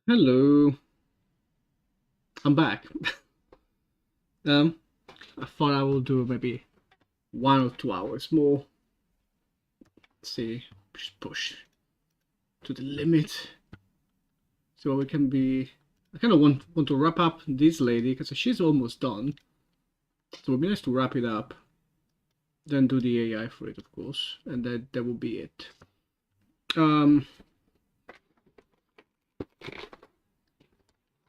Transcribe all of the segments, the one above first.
Hello, I'm back. um, I thought I will do maybe 1 or 2 hours more. Let's see, just push to the limit so we can be. I kind of want to wrap up this lady because she's almost done. So it would be nice to wrap it up, then do the AI for it, of course, and that will be it. Um,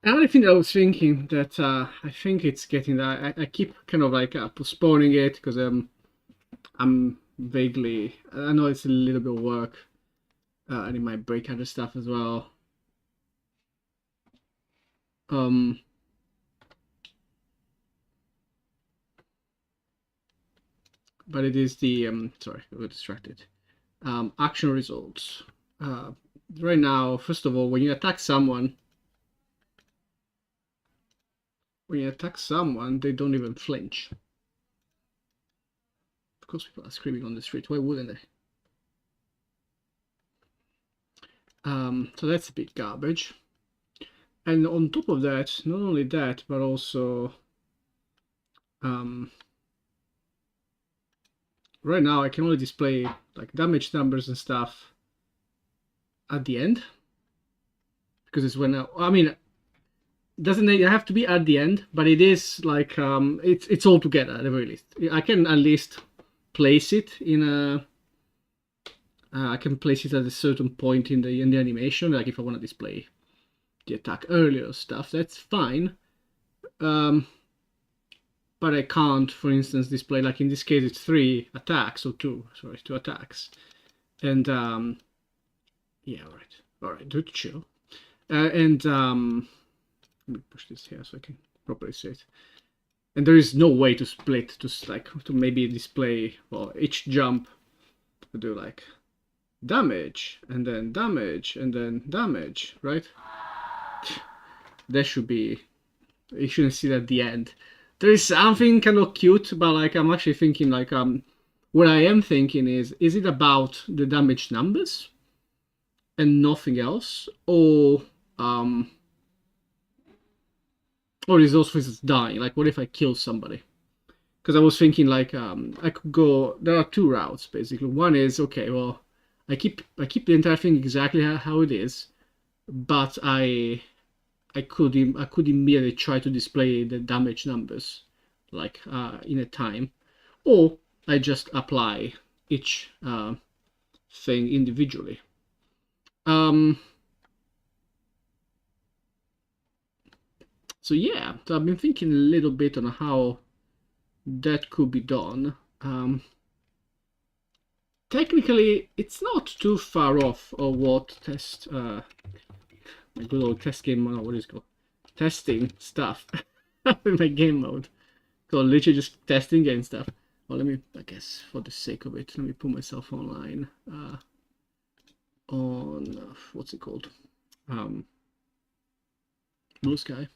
Another thing I was thinking that I think it's getting that I keep kind of like postponing it because I'm vaguely. I know it's a little bit of work. And it might break other stuff as well. Um, but it is the sorry, I got distracted. Action results. Uh, right now, first of all, when you attack someone, they don't even flinch. Of course, people are screaming on the street. Why wouldn't they? So that's a bit garbage. And on top of that, not only that, but also um, right now I can only display like damage numbers and stuff at the end because it's when I mean doesn't it have to be at the end, but it is like it's all together at the very least. I can at least place it in a I can place it at a certain point in the animation, like if I want to display the attack earlier stuff, that's fine. um but I can't, for instance, display, like in this case it's 3 attacks, or two attacks. And yeah, all right, do chill. And let me push this here so I can properly see it. And there is no way to split to maybe display, well, each jump to do like damage and then damage and then damage, right? That should be, you shouldn't see that at the end. There is something kind of cute, but like I'm actually thinking like what I am thinking is it about the damage numbers and nothing else, um or is those things dying? Like what if I kill somebody? Because I was thinking like I could go. There are two routes basically. One is okay. Well, I keep the entire thing exactly how it is, but I could immediately try to display the damage numbers like in a time, or I just apply each thing individually. Um, so yeah, so I've been thinking a little bit on how that could be done. Technically, it's not too far off of what my good old test game mode, what is it called? Testing stuff in my game mode. So literally just testing game stuff. Well, let me, I guess, for the sake of it, let me put myself online on what's it called? Blue Sky.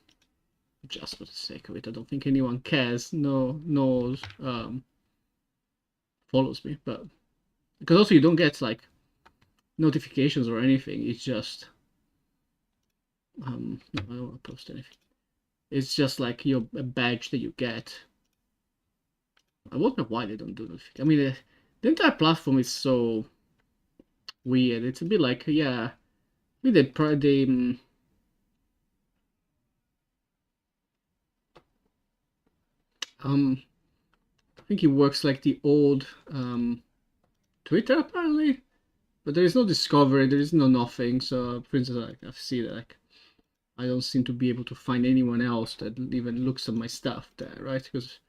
Just for the sake of it, I don't think anyone cares. No, knows, follows me, but because also you don't get like notifications or anything. It's just no, I don't want to post anything. It's just like a badge that you get. I wonder why they don't do that. I mean, the entire platform is so weird. It's a bit like, yeah, I mean, I think it works like the old Twitter apparently, but there is no discovery. There is no nothing. So, for instance, I see that like I don't seem to be able to find anyone else that even looks at my stuff there, right? Because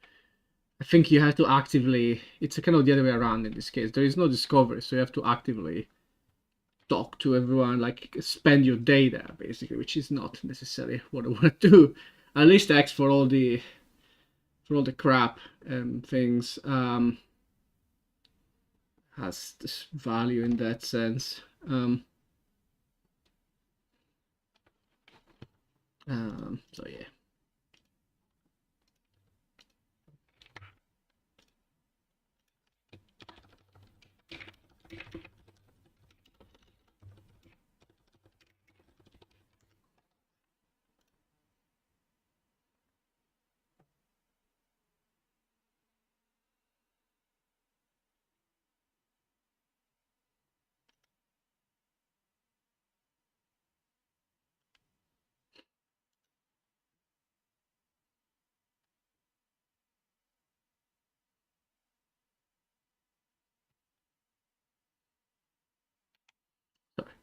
I think you have to actively. It's a kind of the other way around in this case. There is no discovery, so you have to actively talk to everyone, like spend your day there, basically, which is not necessarily what I want to do. At least X for all the crap and things has this value in that sense. So yeah.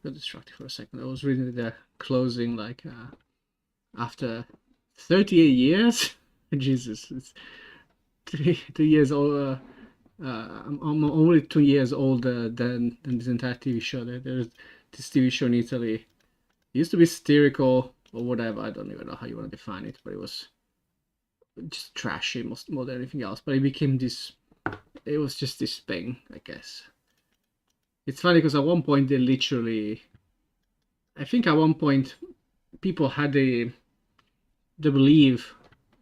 got distracted for a second. I was reading the closing, like after 38 years. Jesus, it's 2 years old. I'm only 2 years older than this entire TV show. There's this TV show in Italy. It used to be satirical or whatever. I don't even know how you want to define it, but it was just trashy more than anything else. But it became this. It was just this thing, I guess. It's funny because at one point they literally, I think at one point people had they believe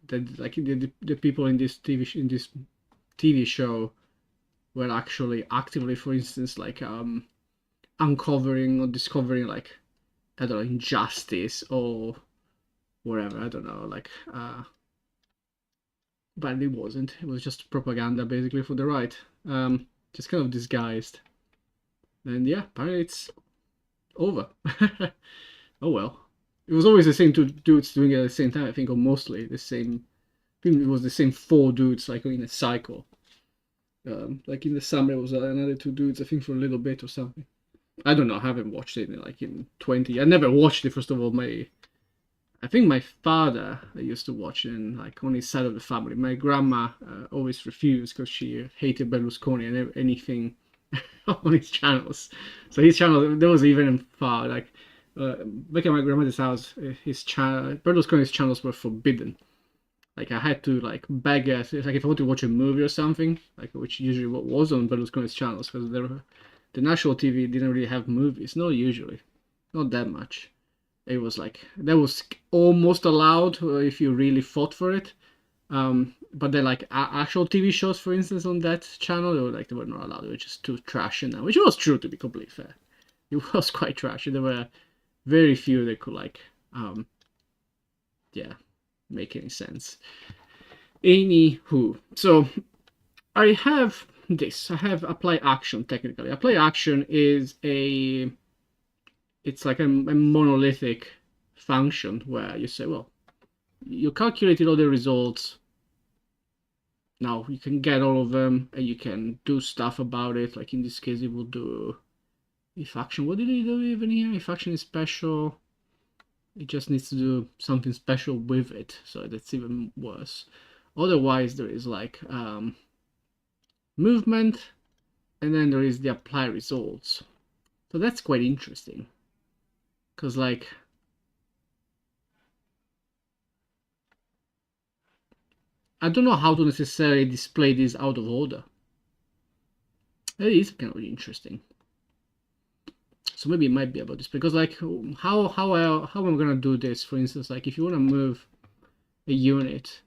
that like the people in this TV show were actually actively, for instance, like uncovering or discovering like, I don't know, injustice or whatever. I don't know, like but it wasn't. It was just propaganda basically for the right, just kind of disguised. And yeah, apparently it's over. Oh well. It was always the same two dudes doing it at the same time, I think, or mostly the same. I think it was the same four dudes, like in a cycle. Like in the summer, it was another two dudes, I think, for a little bit or something. I don't know. I haven't watched it in 20. I never watched it. First of all, I think my father used to watch it, and like on his side of the family. My grandma always refused because she hated Berlusconi and anything on his channels. So his channel, there was even far like back at my grandmother's house, his channel, Berlusconi's channels were forbidden. Like I had to like beg her, like if I want to watch a movie or something, like which usually what was on Berlusconi's channels, because the national TV didn't really have movies, not usually, not that much. It was like that was almost allowed if you really fought for it. But then like actual TV shows, for instance, on that channel, they were not allowed. They were just too trashy now, which was true to be completely fair. It was quite trashy. There were very few that could like, yeah, make any sense. Anywho, so I have this. I have apply action technically. Apply action is it's like a monolithic function where you say, well, you calculated all the results. Now you can get all of them and you can do stuff about it. Like in this case, it will do if action. What did it do even here? If action is special, it just needs to do something special with it. So that's even worse. Otherwise, there is like movement, and then there is the apply results. So that's quite interesting. Because like I don't know how to necessarily display this out of order. It is kind of interesting. So maybe it might be about this because like how am I gonna do this? For instance, like if you want to move a unit,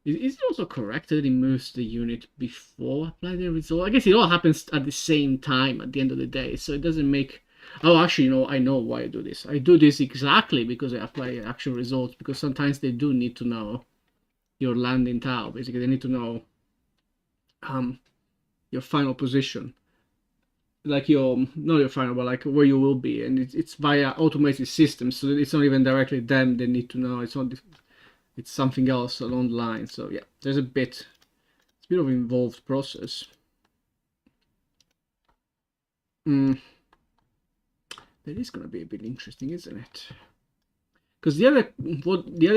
is it also correct that it moves the unit before apply the result? I guess it all happens at the same time at the end of the day, so it doesn't make. Oh, actually, you know, I know why I do this. I do this exactly because I apply actual results because sometimes they do need to know your landing tile. Basically, they need to know your final position, like your not your final, but like where you will be, and it's via automated systems, so it's not even directly them they need to know. It's not. It's something else along the line. So yeah, there's a bit. It's a bit of an involved process. That is gonna be a bit interesting, isn't it? Because the other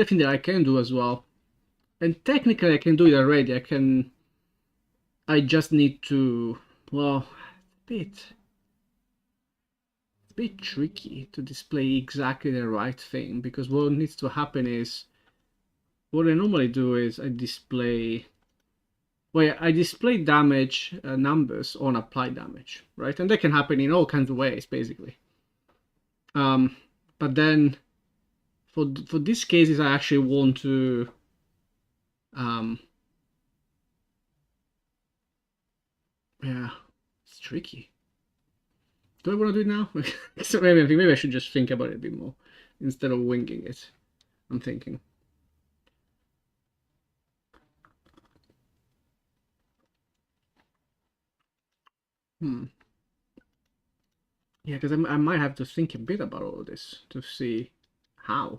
thing that I can do as well, and technically I can do it already. I just need to. Well, it's a bit tricky to display exactly the right thing because what needs to happen is what I normally do is I display damage numbers on applied damage, right? And that can happen in all kinds of ways, basically. But then for these cases, I actually want to yeah, it's tricky. Do I want to do it now? So maybe I should just think about it a bit more instead of winging it. I'm thinking. Yeah, because I might have to think a bit about all this to see how.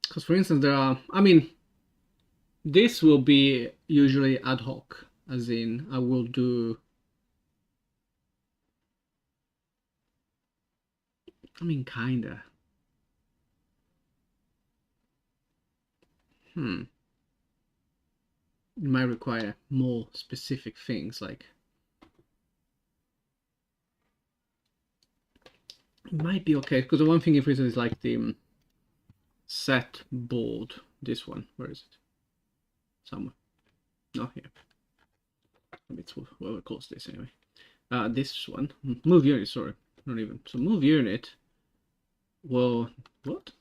Because for instance, there are, I mean, This will be usually ad hoc, as in I will do, I mean, kinda. It might require more specific things, like it might be okay, because the one thing, if it is like the set board, this one, where is it? Somewhere. Not here. It's whoever calls this anyway. This one, move unit, sorry, not even. So move unit. Well, what?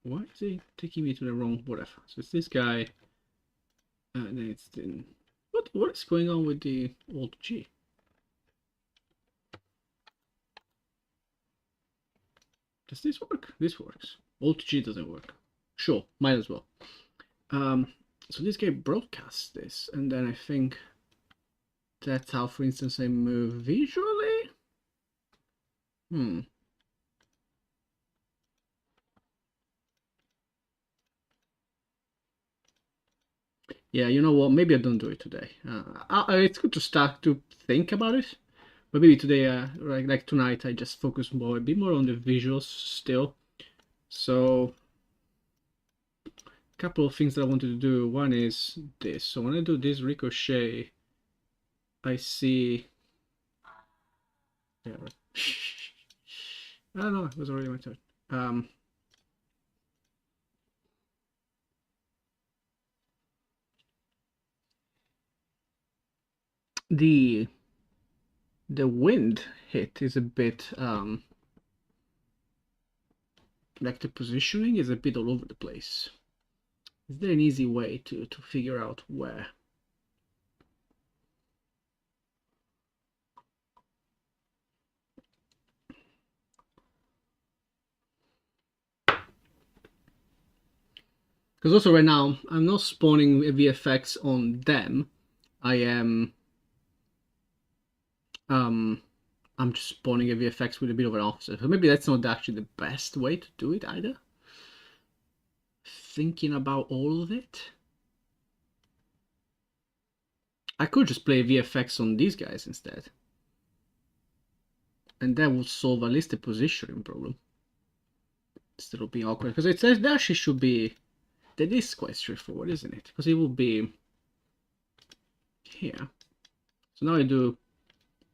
Why is it taking me to the wrong whatever? So it's this guy, and then it's the what is going on with the Alt G? Does this work? This works. Alt G doesn't work. Sure, might as well. So this guy broadcasts this, and then I think that's how, for instance, I move visually. Yeah, you know what? Maybe I don't do it today. It's good to start to think about it, but maybe today, like tonight, I just focus a bit more on the visuals still. So, a couple of things that I wanted to do. One is this. So when I do this ricochet, I see. Yeah. I don't know. It was already my turn. The wind hit is a bit like the positioning is a bit all over the place. Is there an easy way to figure out where? Because also right now I'm not spawning a VFX on them. I am I'm just spawning a VFX with a bit of an offset. So maybe that's not actually the best way to do it either. Thinking about all of it. I could just play VFX on these guys instead. And that would solve at least the positioning problem. Instead of being awkward. Because it actually should be... That is quite straightforward, isn't it? Because it will be here. So now I do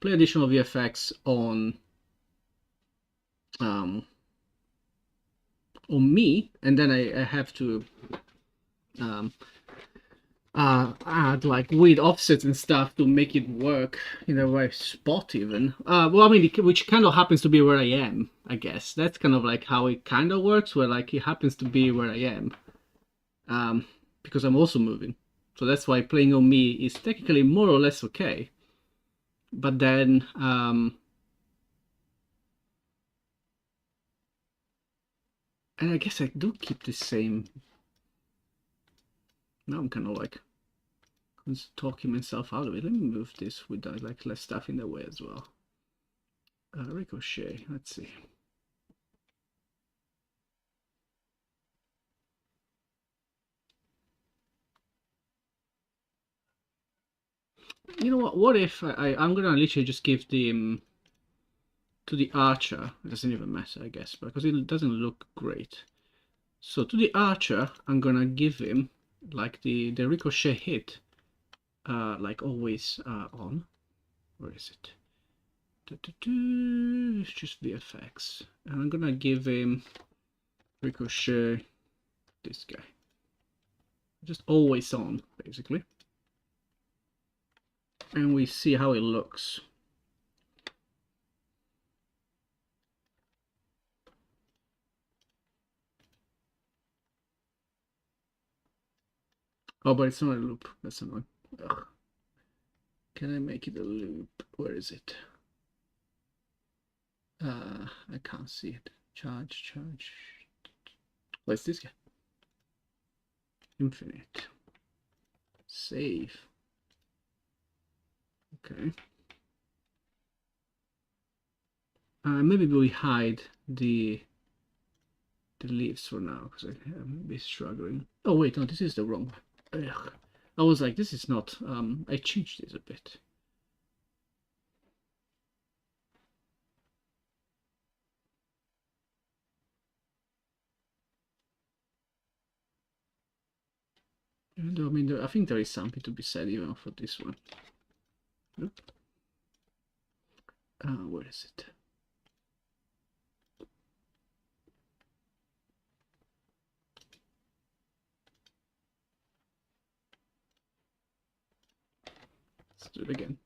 play additional VFX on me, and then I have to add like weird offsets and stuff to make it work in the right spot even. Well, I mean, which kind of happens to be where I am, I guess. That's kind of like how it kind of works, where like it happens to be where I am. Because I'm also moving. So that's why playing on me is technically more or less okay. But then and I guess I do keep the same. Now I'm kind of like talking myself out of it. Let me move this with like less stuff in the way as well. Ricochet, let's see. You know what if I'm gonna literally just give the to the archer. It doesn't even matter, I guess, because it doesn't look great. So to the archer, I'm gonna give him like the ricochet hit, like always on. Where is it? It's just VFX, and I'm gonna give him ricochet this guy. Just always on, basically. And we see how it looks. Oh, but it's not a loop. That's annoying. Ugh. Can I make it a loop? Where is it? I can't see it. Charge. What's this guy? Infinite. Save. Okay. Maybe we hide the the leaves for now because I'm a bit struggling. Oh wait, no, this is the wrong. Ugh. I was like, this is not. I changed this a bit. Even though, I mean, I think there is something to be said even for this one. Nope. Where is it? Let's do it again.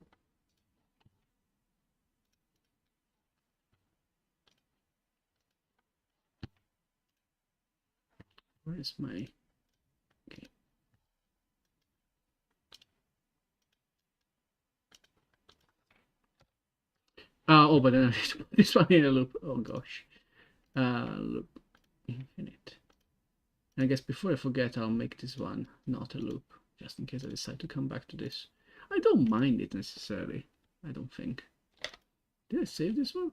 Where is my... Okay. Oh, but then I need to put this one in a loop. Oh gosh. Loop infinite. And I guess before I forget, I'll make this one not a loop, just in case I decide to come back to this. I don't mind it necessarily. I don't think. Did I save this one?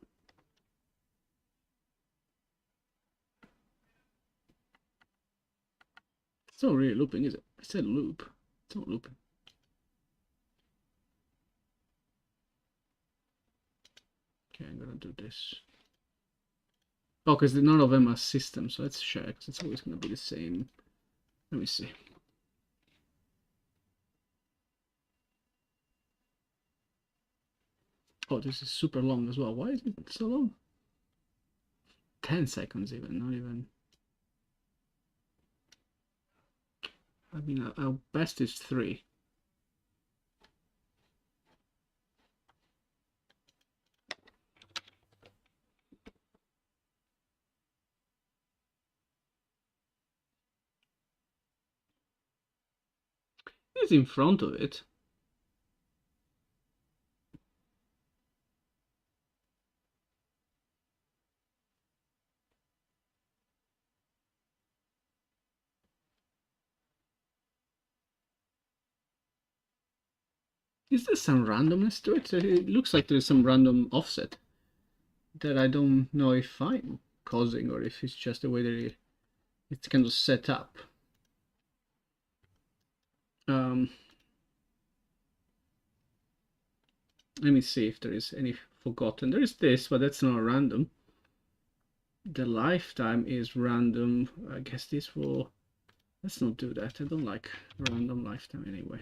It's not really looping, is it? I said loop. It's not looping. Okay, I'm gonna do this. Oh, because none of them are systems, so let's check. It's always gonna be the same. Let me see. Oh, this is super long as well. Why is it so long? 10 seconds even, not even. I mean, our best is 3. It's in front of it. Is there some randomness to it? It looks like there's some random offset that I don't know if I'm causing or if it's just the way that it's kind of set up. Let me see if there is any forgotten. There is this, but that's not random. The lifetime is random. I guess this will... Let's not do that. I don't like random lifetime anyway.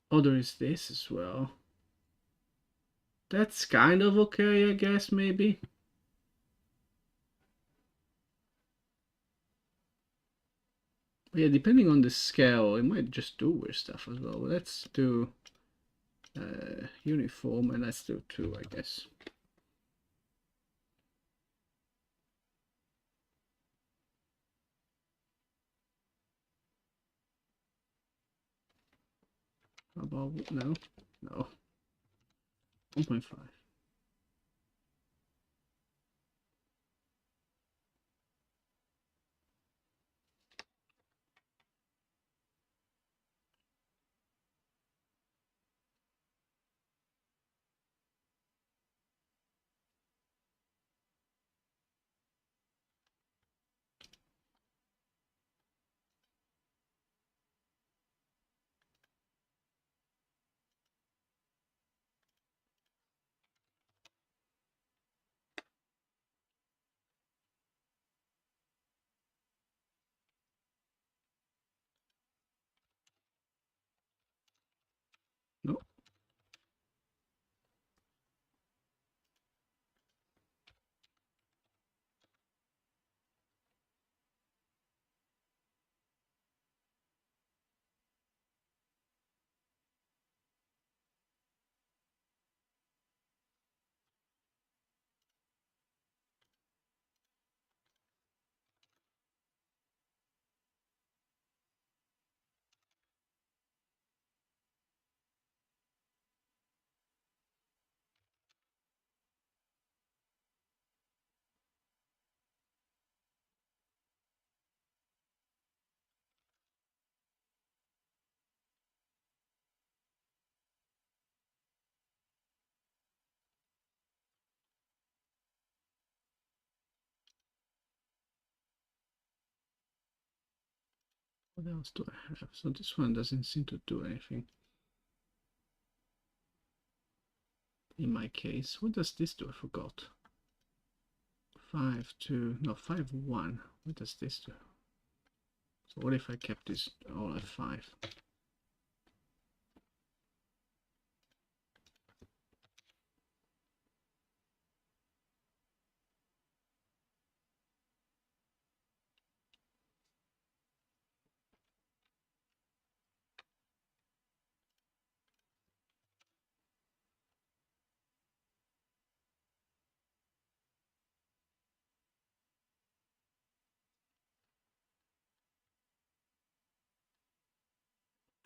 Oh, there is this as well. That's kind of okay, I guess, maybe. But yeah, depending on the scale, it might just do weird stuff as well. Let's do uniform, and let's do 2, I guess. How about... No. 1.5. What else do I have? So this one doesn't seem to do anything. In my case, what does this do? I forgot. 5, 2, no, 5, 1. What does this do? So what if I kept this all at 5?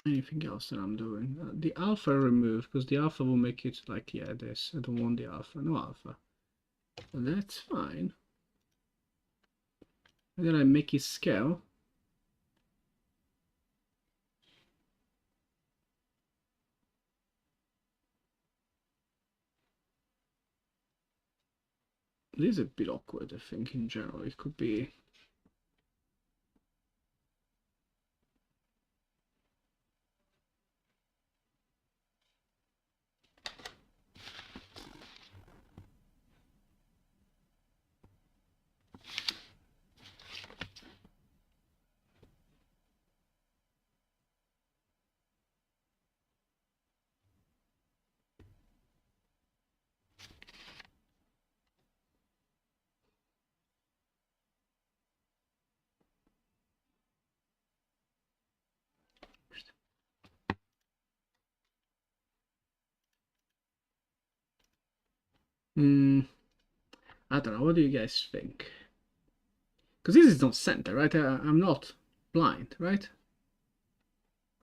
Anything else that I'm doing? The alpha remove, because the alpha will make it like, yeah, this. I don't want the alpha. No alpha. But that's fine. And then I make it scale. This is a bit awkward, I think, in general. It could be... I don't know. What do you guys think? Because this is not center, right? I'm not blind, right?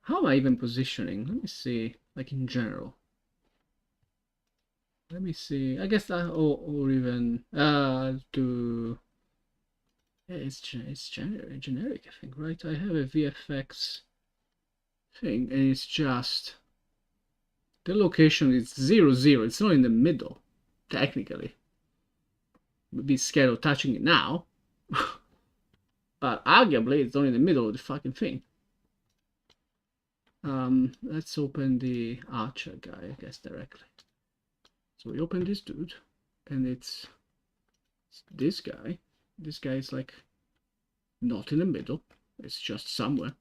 How am I even positioning? Let me see, like in general. Let me see. I guess that, or even do. Yeah, it's generic, I think, right? I have a VFX thing, and it's just the location is 0, 0. It's not in the middle, technically. Would be scared of touching it now, but arguably it's not in the middle of the fucking thing. Let's open the Archer guy, I guess, directly. So we open this dude, and it's this guy. This guy is like not in the middle. It's just somewhere.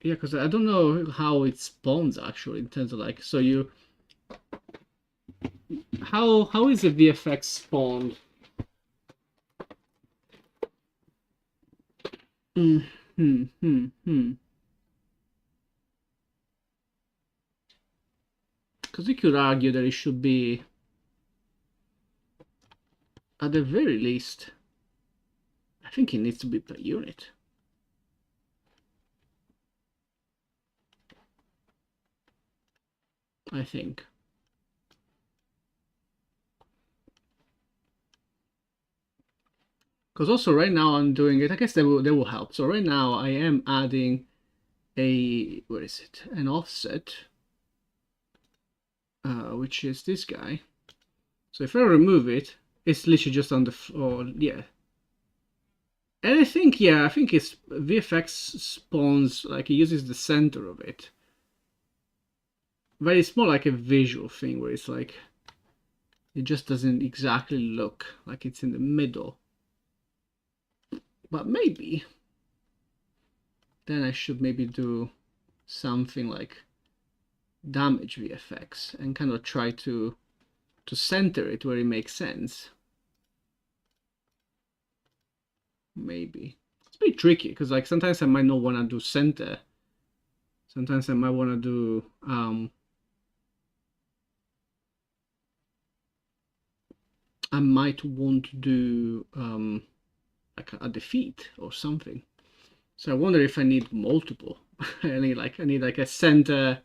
Yeah, because I don't know how it spawns actually in terms of like, so you, how is the VFX spawned? Because you could argue that it should be, at the very least, I think it needs to be per unit. I think. Because also right now I'm doing it, I guess that will help. So right now I am adding a, where is it? An offset, which is this guy. So if I remove it, it's literally just on the floor, yeah. And I think, yeah, I think it's VFX spawns, like it uses the center of it. But it's more like a visual thing where it's like, it just doesn't exactly look like it's in the middle. But maybe, then I should maybe do something like damage VFX and kind of try to center it where it makes sense. Maybe. It's pretty tricky because like sometimes I might not want to do center. Sometimes I might want to do I might want to do like a defeat or something. So I wonder if I need multiple. I need like a center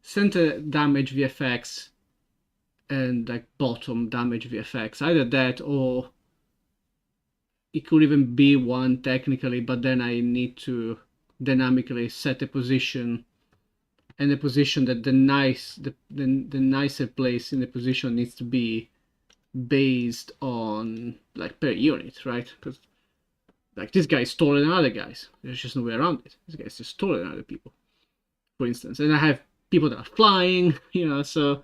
damage VFX and like bottom damage VFX. Either that or it could even be one technically, but then I need to dynamically set a position and the position that the nicer place in the position needs to be based on like per unit, right? Because like this guy is taller than other guys. There's just no way around it. This guy's just taller than other people, for instance. And I have people that are flying, you know. So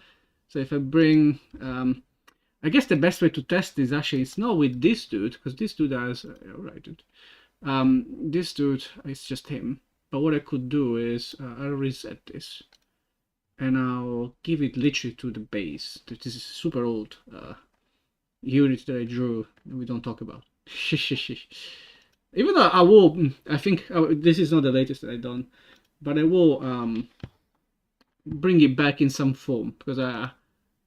if I bring, I guess the best way to test this actually is not with this dude, because this dude has, right, dude. This dude, it's just him. But what I could do is I'll reset this, and I'll give it literally to the base. This is super old unit that I drew and we don't talk about. Even though I will, I think this is not the latest that I've done, but I will bring it back in some form, because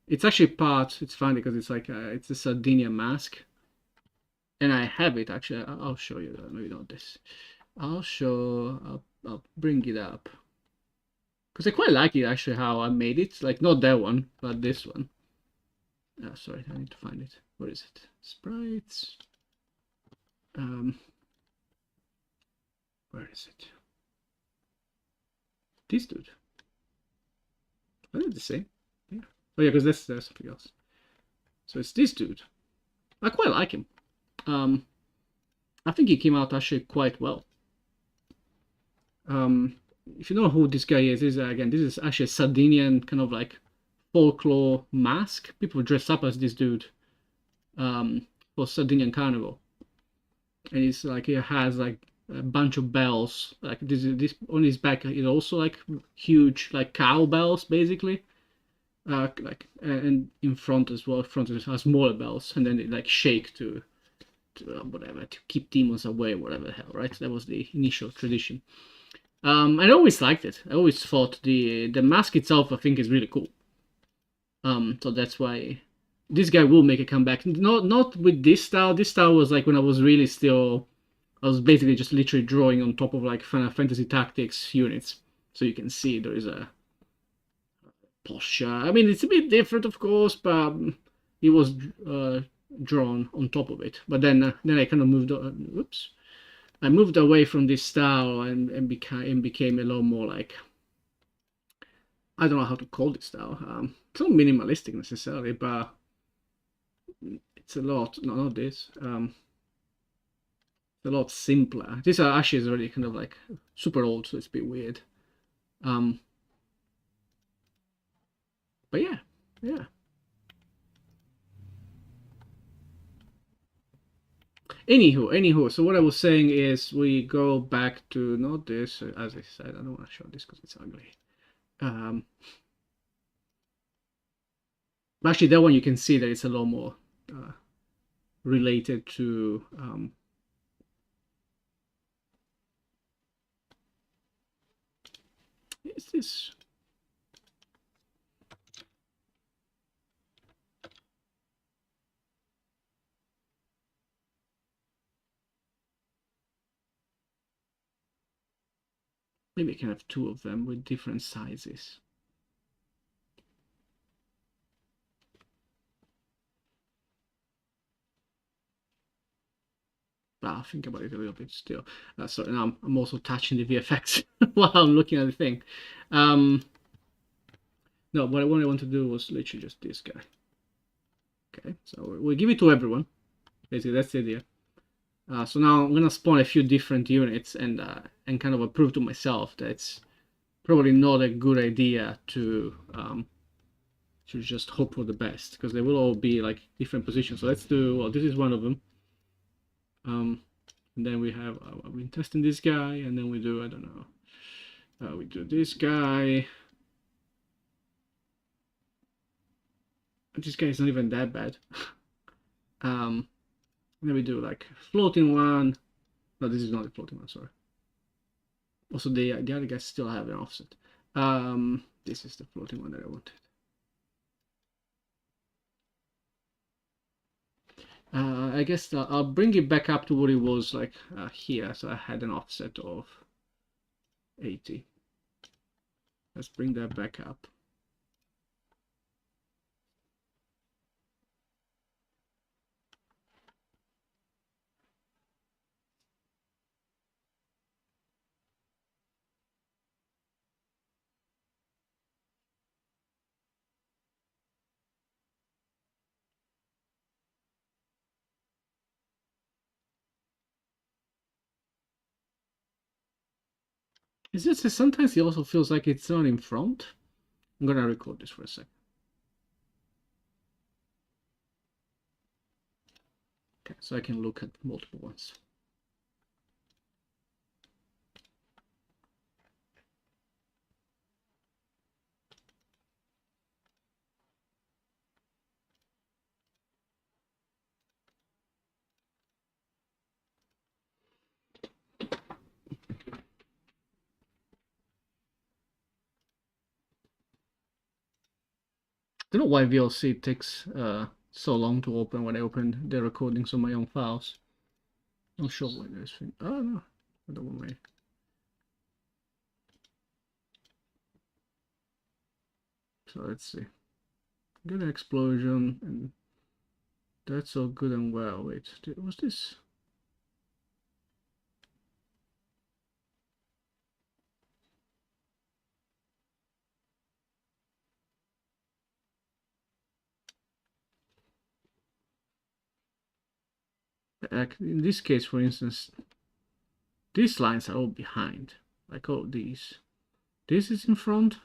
it's actually part, it's funny because it's like it's a Sardinia mask, and I have it actually. I'll show you, maybe not this. I'll bring it up, because I quite like it actually how I made it, like not that one, but this one. Sorry, I need to find it. Where is it? Sprites. Where is it? This dude. I think it's the same. Yeah. Oh yeah, because there's something else. So it's this dude. I quite like him. I think he came out actually quite well. If you know who this guy is, again, this is actually a Sardinian kind of like folklore mask. People dress up as this dude for Sardinian Carnival, and it's like he has like a bunch of bells. Like this on his back is also like huge like cow bells basically. And in front as well. Front has smaller bells, and then they like shake to whatever, to keep demons away, whatever the hell, right? That was the initial tradition. I always liked it. I always thought the mask itself, I think, is really cool. So that's why this guy will make a comeback. Not with this style. This style was like when I was really still. I was basically just literally drawing on top of like Final Fantasy Tactics units, so you can see there is a posture. I mean, it's a bit different, of course, but it was drawn on top of it. But then I kind of moved. Whoops. I moved away from this style and became a lot more like, I don't know how to call this style. It's not minimalistic necessarily, but it's a lot. No, not this. It's a lot simpler. This actually is already kind of like super old, so it's a bit weird. But yeah, yeah. Anywho. So what I was saying is we go back to not this. As I said, I don't want to show this because it's ugly. Actually, that one you can see that it's a lot more related to is this maybe I can have two of them with different sizes. But I'll think about it a little bit still. So now I'm also touching the VFX while I'm looking at the thing. No, what I want to do was literally just this guy. Okay, so we'll give it to everyone. Basically, that's the idea. So now I'm gonna spawn a few different units and kind of prove to myself that it's probably not a good idea to just hope for the best, because they will all be like different positions. So let's do, well, this is one of them. And then we have, I've been testing this guy, and then we do, I don't know, we do this guy. This guy is not even that bad. Then we do like floating one. No, this is not a floating one, sorry. Also, the other guys still have an offset. This is the floating one that I wanted. I guess I'll bring it back up to what it was like here. So I had an offset of 80. Let's bring that back up. It's just that sometimes it also feels like it's not in front. I'm gonna record this for a second. Okay, so I can look at multiple ones. I don't know why VLC takes so long to open when I open the recordings on my own files. Not sure why there's. Oh no, I don't want my. So let's see. Good explosion, and that's all good and well. Wait, was this? In this case, for instance, these lines are all behind. Like all these. This is in front.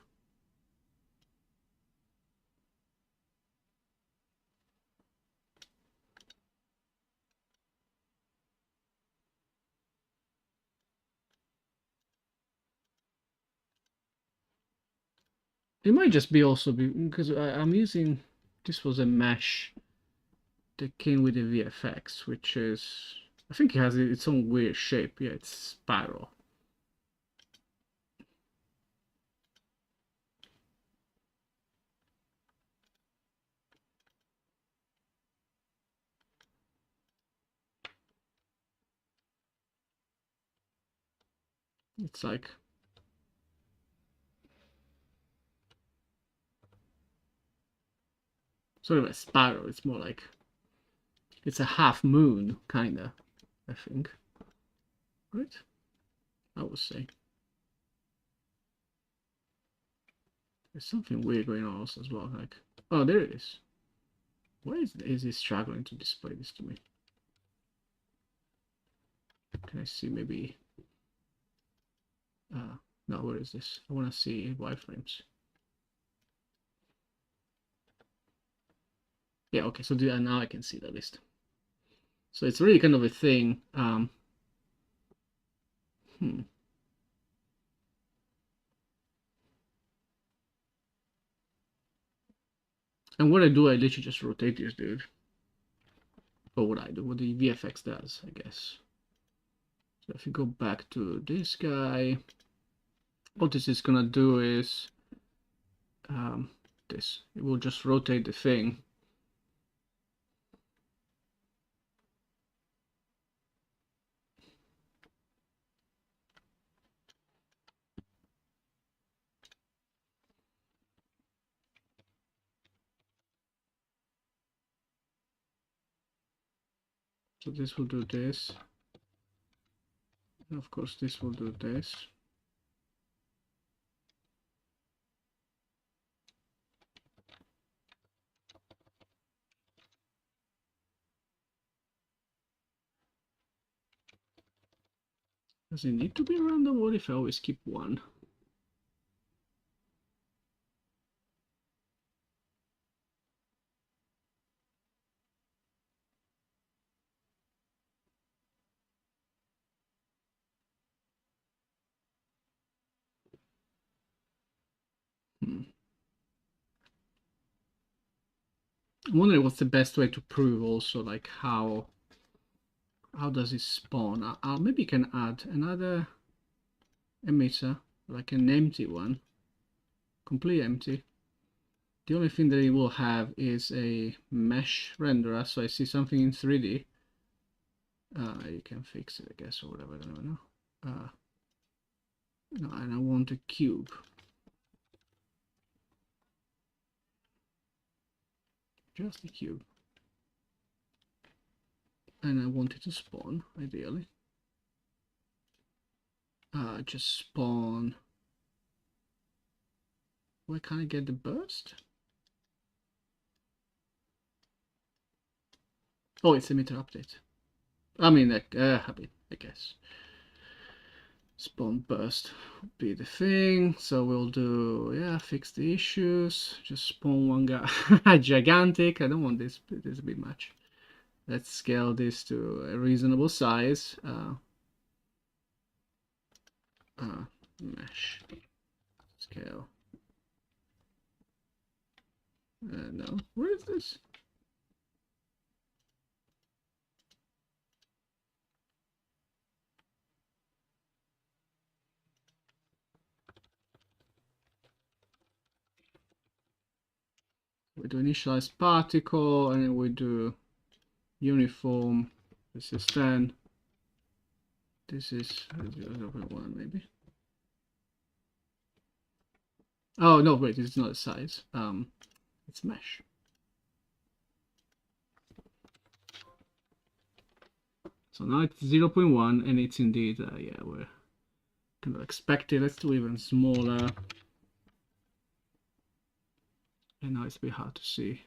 It might just be also because I'm using, this was a mesh that came with the VFX, which is, I think it has its own weird shape. Yeah, it's spiral. It's like, sort of a spiral. It's more like, it's a half moon, kinda, I think. Right? I would say. There's something weird going on also as well. Like, oh, there it is. Why is he struggling to display this to me? Can I see maybe? No, where is this? I want to see wireframes. Yeah, okay, so now I can see the list. So it's really kind of a thing. Hmm. And what I do, I literally just rotate this dude. Or what I do, what the VFX does, I guess. So if you go back to this guy, what this is gonna do is this. It will just rotate the thing. So this will do this. And of course this will do this. Does it need to be random? What if I always keep one? I'm wondering what's the best way to prove also, like how does it spawn? Maybe you can add another emitter, like an empty one, completely empty. The only thing that it will have is a mesh renderer, so I see something in 3D. You can fix it, I guess, or whatever, I don't know. No, and I want a cube. Just a cube. And I want it to spawn, ideally. Just spawn. Why can't I get the burst? Oh, it's emitter update. I mean, I guess. Spawn burst would be the thing. So we'll do, yeah, fix the issues. Just spawn one guy. Gigantic. I don't want this. This is a bit much. Let's scale this to a reasonable size. Mesh scale. No, where is this? We do initialize particle, and then we do uniform. This is 10. This is 0.1 maybe. Oh no, wait, it's not a size. It's mesh. So now it's 0.1, and it's indeed, yeah, we're kind of expected. Let's do even smaller. And now it's a bit hard to see.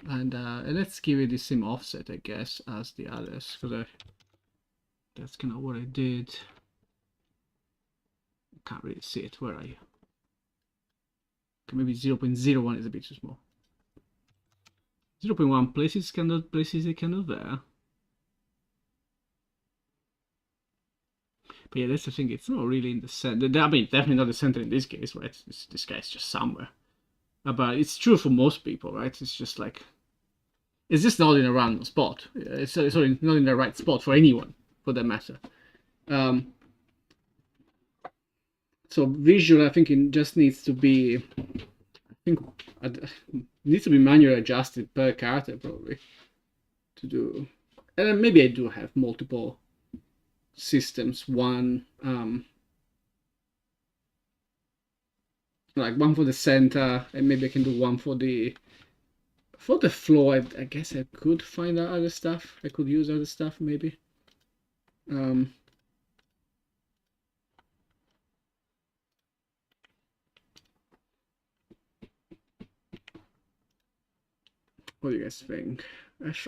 And let's give it the same offset, I guess, as the others, because that's kind of what I did. I can't really see it. Where are you? Okay, maybe 0.01 is a bit too small. 0.1 places it kind of there. But yeah, that's the thing. It's not really in the center. I mean, definitely not the center in this case, right? This guy's just somewhere. But it's true for most people, right? It's just like, it's just not in a random spot. It's sorry, not in the right spot for anyone, for that matter. So visual, I think it just needs to be, I think it needs to be manually adjusted per character probably to do. And then maybe I do have multiple systems. One, like one for the center, and maybe I can do one for the floor. I guess I could find out other stuff. I could use other stuff maybe. What do you guys think?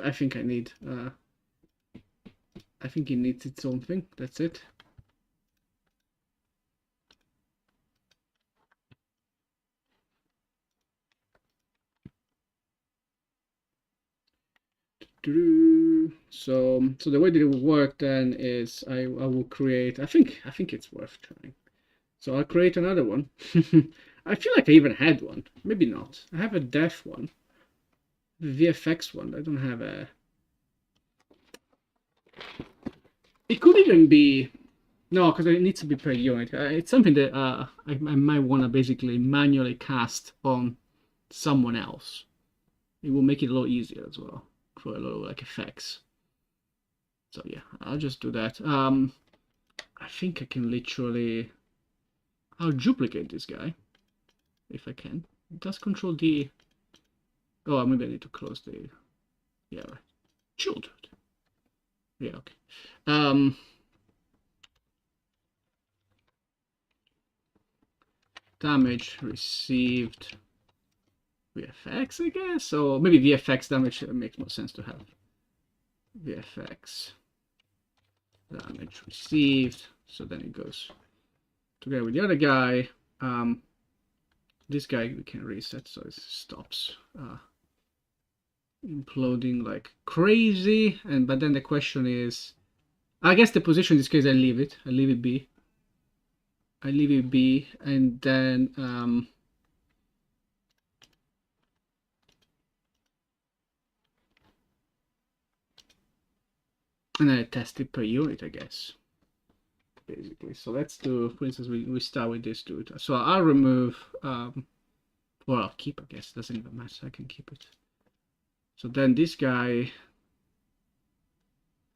I think I need. I think it needs its own thing. That's it. So the way that it will work then is I will create. I think it's worth trying. So I'll create another one. I feel like I even had one. Maybe not. I have a dev one. The VFX one. I don't have a. It could even be. No, because it needs to be per unit. It's something that I might want to basically manually cast on someone else. It will make it a lot easier as well for a lot of like effects. So yeah, I'll just do that. I think I can literally. I'll duplicate this guy if I can. It does Control D. Oh, maybe I need to close the. Yeah, right. Children. Yeah, okay. Damage received VFX, I guess, or maybe VFX damage makes more sense to have. VFX damage received, so then it goes together with the other guy. This guy we can reset, so it stops imploding like crazy. But then the question is, I guess the position in this case I leave it be. I leave it be, and then and I test it per unit, I guess, basically. So let's do, for instance, we start with this dude. So I'll remove, or I'll keep, I guess, doesn't even matter, I can keep it. So then this guy,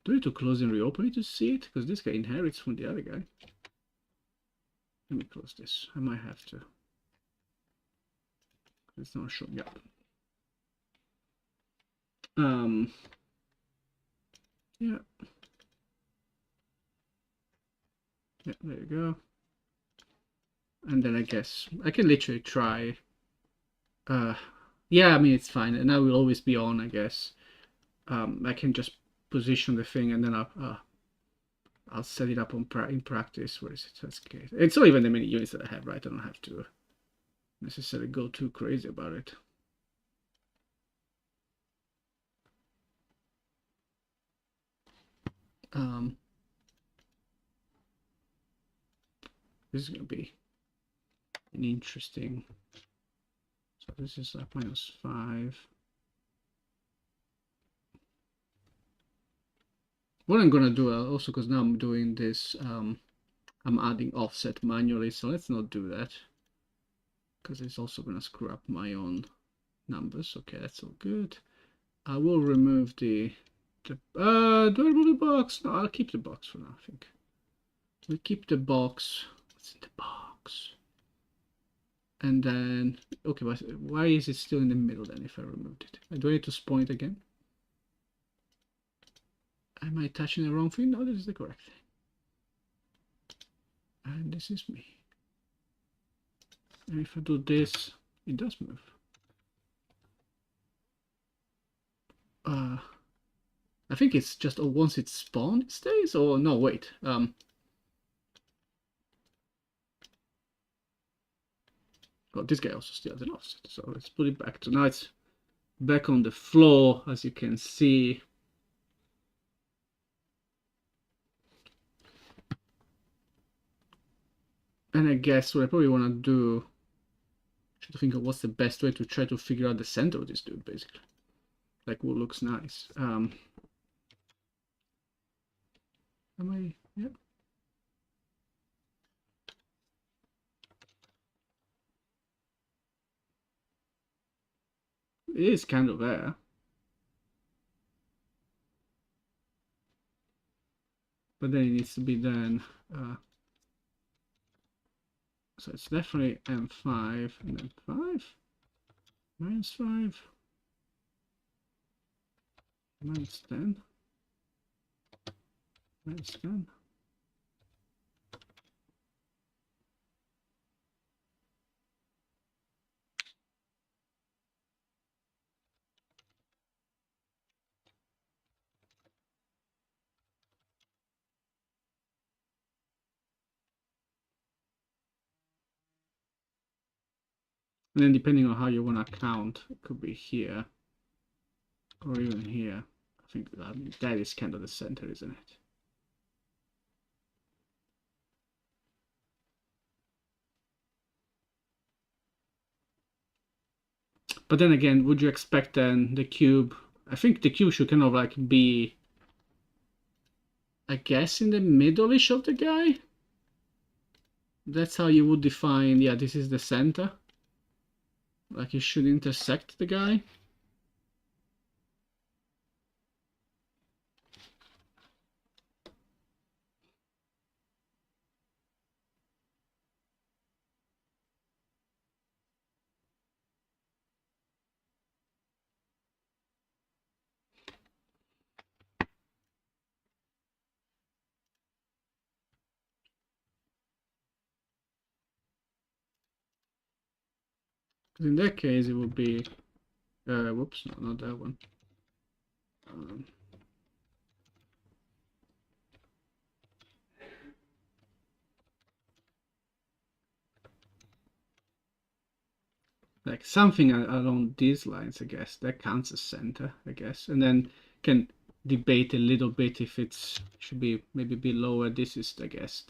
do I need to close and reopen it to see it? Because this guy inherits from the other guy. Let me close this. I might have to. It's not showing up. Yeah. Yeah, there you go. And then I guess I can literally try. Yeah, I mean, it's fine. And I will always be on, I guess. I can just position the thing and then I'll I'll set it up on in practice. Where is it? That's okay. It's not even the many units that I have, right? I don't have to necessarily go too crazy about it. This is going to be an interesting. So this is like -5. What I'm gonna do also, because now I'm doing this, I'm adding offset manually, so let's not do that, because it's also gonna screw up my own numbers. Okay, that's all good. I will remove do I remove the box? No, I'll keep the box for now, I think. We keep the box. What's in the box? And then, okay, why is it still in the middle then if I removed it? Do I need to spawn it again? Am I touching the wrong thing? No, this is the correct thing. And this is me. And if I do this, it does move. I think it's just once it's spawned, it stays, or no, wait. Oh, this guy also still has an offset, so let's put it back. So now it's back on the floor, as you can see. And I guess what I probably want to do, try to think of what's the best way to try to figure out the center of this dude, basically. Like what looks nice. Am I? Yeah. It is kind of there. But then it needs to be done. So it's definitely M5 and then 5. -5. -10. -10. And then depending on how you want to count, it could be here or even here. I think that is kind of the center, isn't it? But then again, would you expect then the cube? I think the cube should kind of like be, I guess, in the middle-ish of the guy. That's how you would define, yeah, this is the center. Like it should intersect the guy. In that case, it would be, whoops, no, not that one. Like something along these lines, I guess. That counts as center, I guess. And then can debate a little bit if it's should be maybe below where this is, I guess,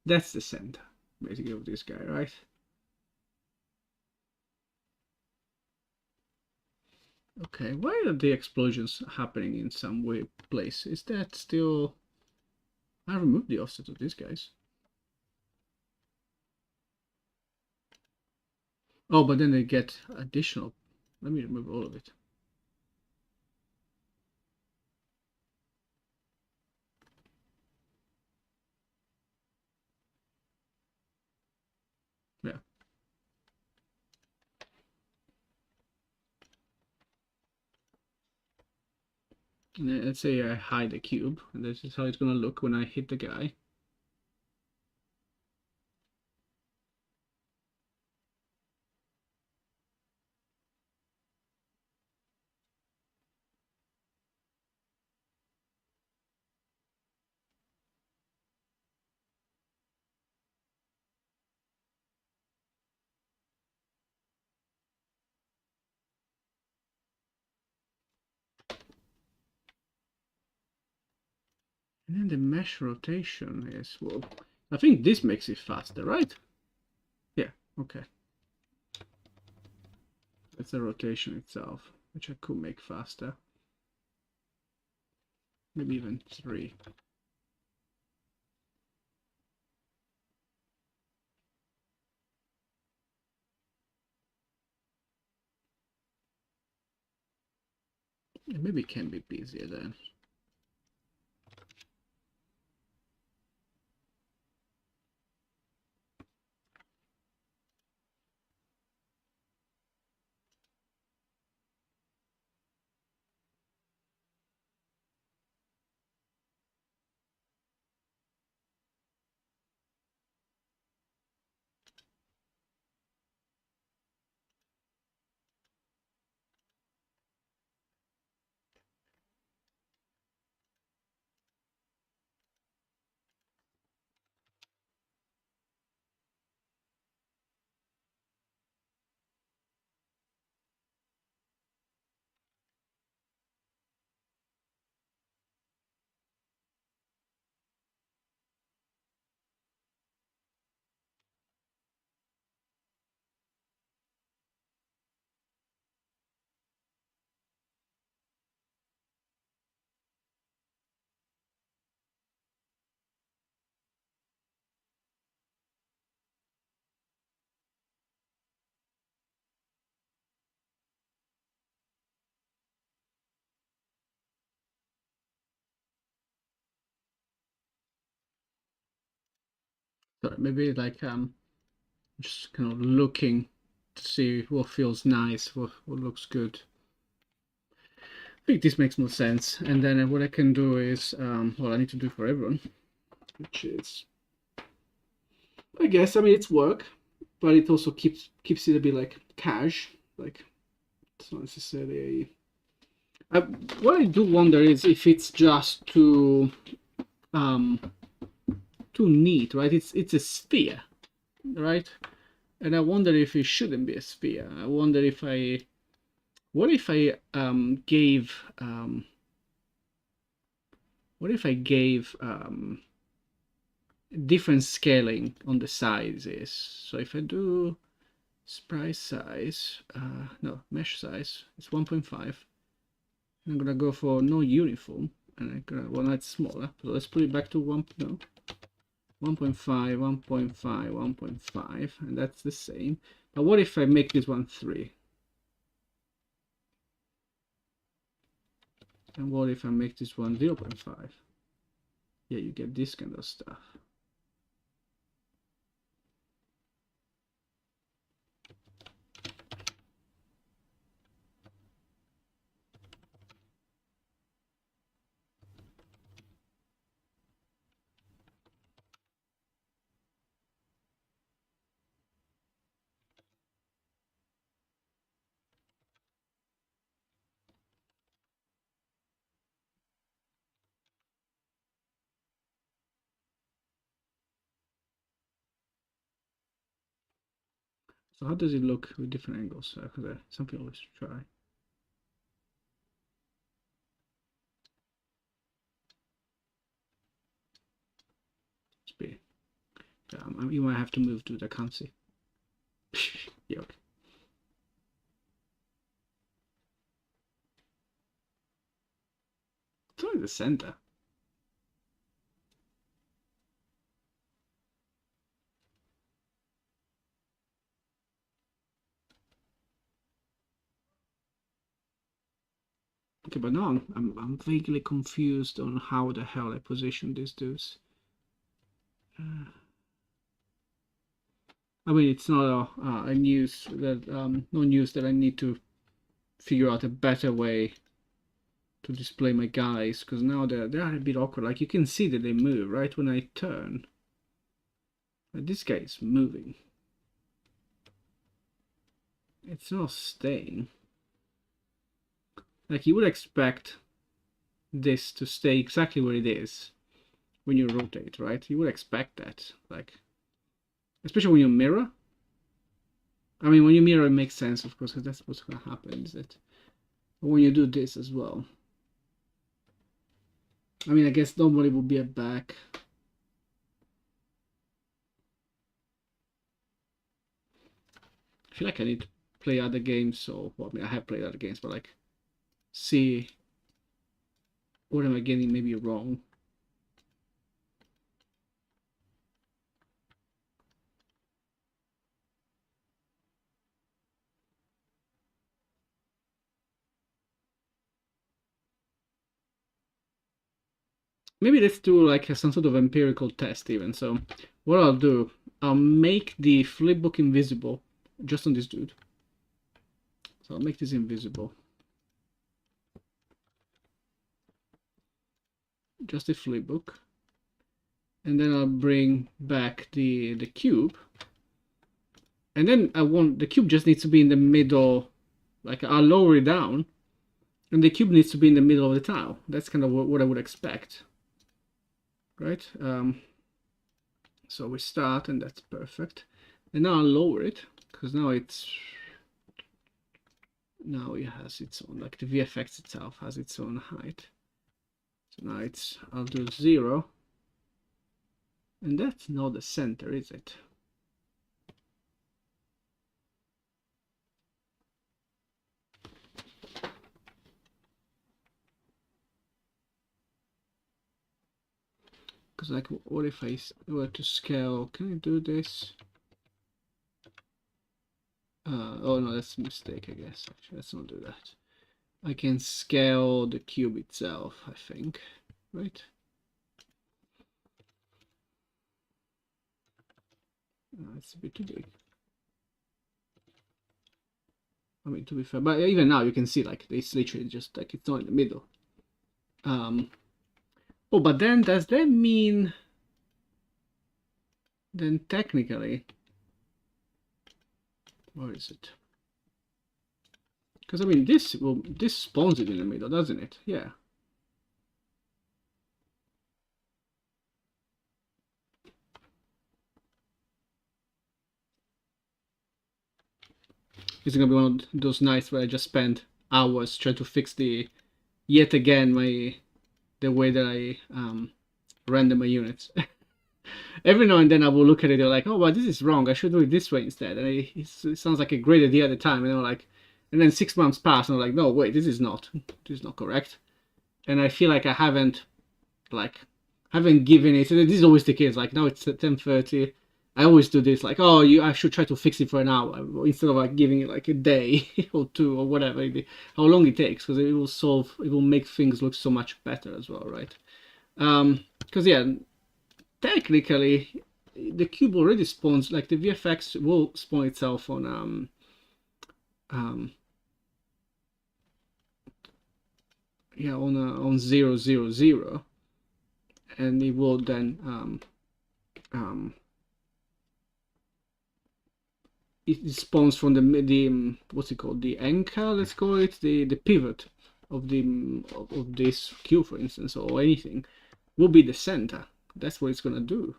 that's the center, basically, of this guy, right? Okay, why are the explosions happening in some weird place? Is that still... I removed the offset of these guys. Oh, but then they get additional. Let me remove all of it. Yeah. And then let's say I hide the cube, and this is how it's gonna look when I hit the guy. And then the mesh rotation is, well, I think this makes it faster, right? Yeah, okay. That's the rotation itself, which I could make faster. Maybe even 3. Yeah, maybe it can be busier then. So maybe like just kind of looking to see what feels nice, what looks good. I think this makes more sense. And then what I can do is, well, I need to do for everyone, which is, I guess, I mean, it's work, but it also keeps it a bit like cash, like it's not necessarily a, what I do wonder is if it's just too neat, right? It's a sphere, right? And I wonder if it shouldn't be a sphere. I wonder if what if I gave different scaling on the sizes. So if I do sprite size, no, mesh size, it's 1.5. I'm gonna go for no uniform, and I'm gonna, well, that's smaller. So let's put it back to 1.5, 1.5, 1.5, and that's the same. But what if I make this one 3? And what if I make this one 0.5? Yeah, you get this kind of stuff. So how does it look with different angles? Something I always try. Speed. You might have to move to the can't see. Yeah, okay. It's only the center. Okay, but now I'm vaguely confused on how the hell I position these dudes. I mean, it's not a news that no news that I need to figure out a better way to display my guys, because now they're a bit awkward. Like you can see that they move right when I turn. Like, this guy is moving. It's not staying. Like you would expect this to stay exactly where it is when you rotate, right? You would expect that, like, especially when you mirror. I mean, when you mirror, it makes sense, of course, because that's what's going to happen. Is that but when you do this as well, I mean, I guess normally would be a back. I feel like I need to play other games, so well, I mean, I have played other games, but like, see what am I getting maybe wrong. Maybe let's do like some sort of empirical test even. So what I'll do, I'll make the flipbook invisible just on this dude. So I'll make this invisible. Just the flipbook. And then I'll bring back the cube. And then I want the cube just needs to be in the middle. Like I'll lower it down. And the cube needs to be in the middle of the tile. That's kind of what I would expect. Right? So we start, and that's perfect. And now I'll lower it, because now it has its own, like the VFX itself has its own height. So now I'll do 0. And that's not the center, is it? Because like, what if I were to scale? Can I do this? Oh no, that's a mistake, I guess. Actually, let's not do that. I can scale the cube itself, I think, right? It's a bit too big. I mean, to be fair, but even now you can see like it's literally just like it's not in the middle. Oh, but then does that mean then technically, where is it? Because I mean this spawns it in the middle, doesn't it? Yeah. It's gonna be one of those nights where I just spend hours trying to fix yet again the way that I render my units. Every now and then I will look at it and like, oh, well, this is wrong. I should do it this way instead. And it sounds like a great idea at the time. And I'm like, and then 6 months pass, and I'm like, no, wait, this is not correct. And I feel like I haven't given it. And this is always the case. Like now it's 10:30. I always do this. Like, oh, I should try to fix it for an hour instead of like giving it like a day or two or whatever, how long it takes, because it will make things look so much better as well, right? Because yeah, technically the cube already spawns, like the VFX will spawn itself on yeah, on 000, and it will then it spawns from the what's it called, the anchor, let's call it, the pivot of this cube, for instance, or anything, will be the center. That's what it's gonna do.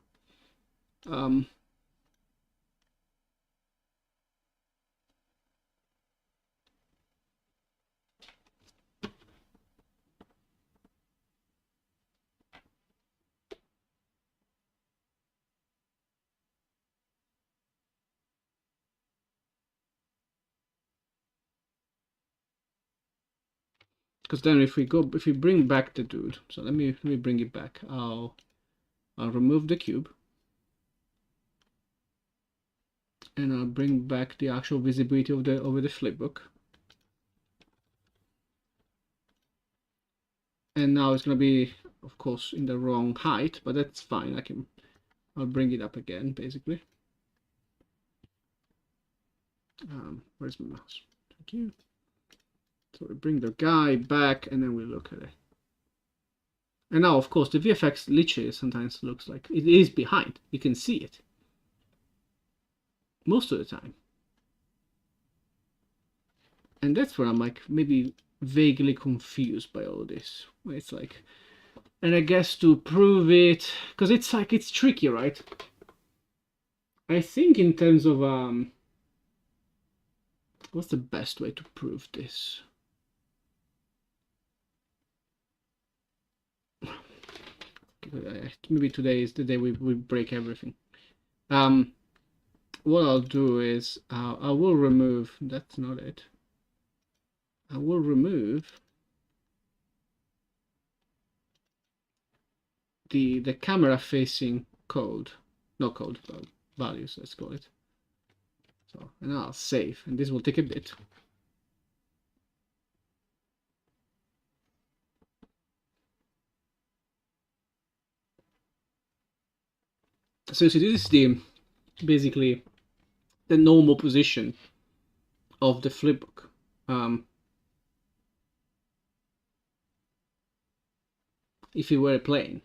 Because then if we bring back the dude, so let me bring it back. I'll remove the cube, and I'll bring back the actual visibility of the flipbook. And now it's gonna be, of course, in the wrong height, but that's fine. I'll bring it up again, basically. Where's my mouse? Thank you. So we bring the guy back, and then we look at it. And now, of course, the VFX literally sometimes looks like it is behind. You can see it most of the time. And that's where I'm like maybe vaguely confused by all this. It's like, and I guess to prove it, because it's like, it's tricky, right? I think in terms of what's the best way to prove this? maybe today is the day we break everything. What I'll do is I will remove, that's not it. I will remove the camera facing code, no code, values, let's call it. So, and I'll save, and this will take a bit. So this is the basically the normal position of the flipbook. If it were a plane.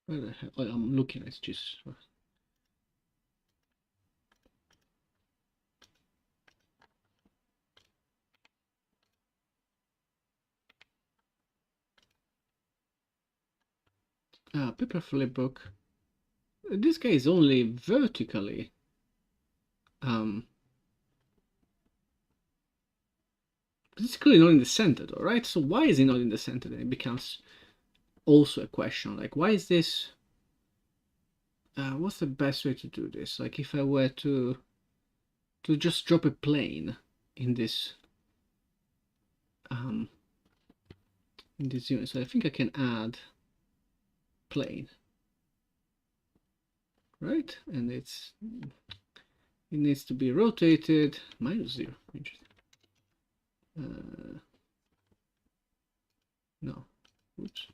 Where the hell? Oh, I'm looking at just. Paper flipbook. This guy is only vertically. It's clearly not in the center, though, right? So why is he not in the center? Then it becomes also a question. Like, why is this? What's the best way to do this? Like, if I were to just drop a plane in this unit, so I think I can add plane, right? And it needs to be rotated -0. Interesting. No, oops.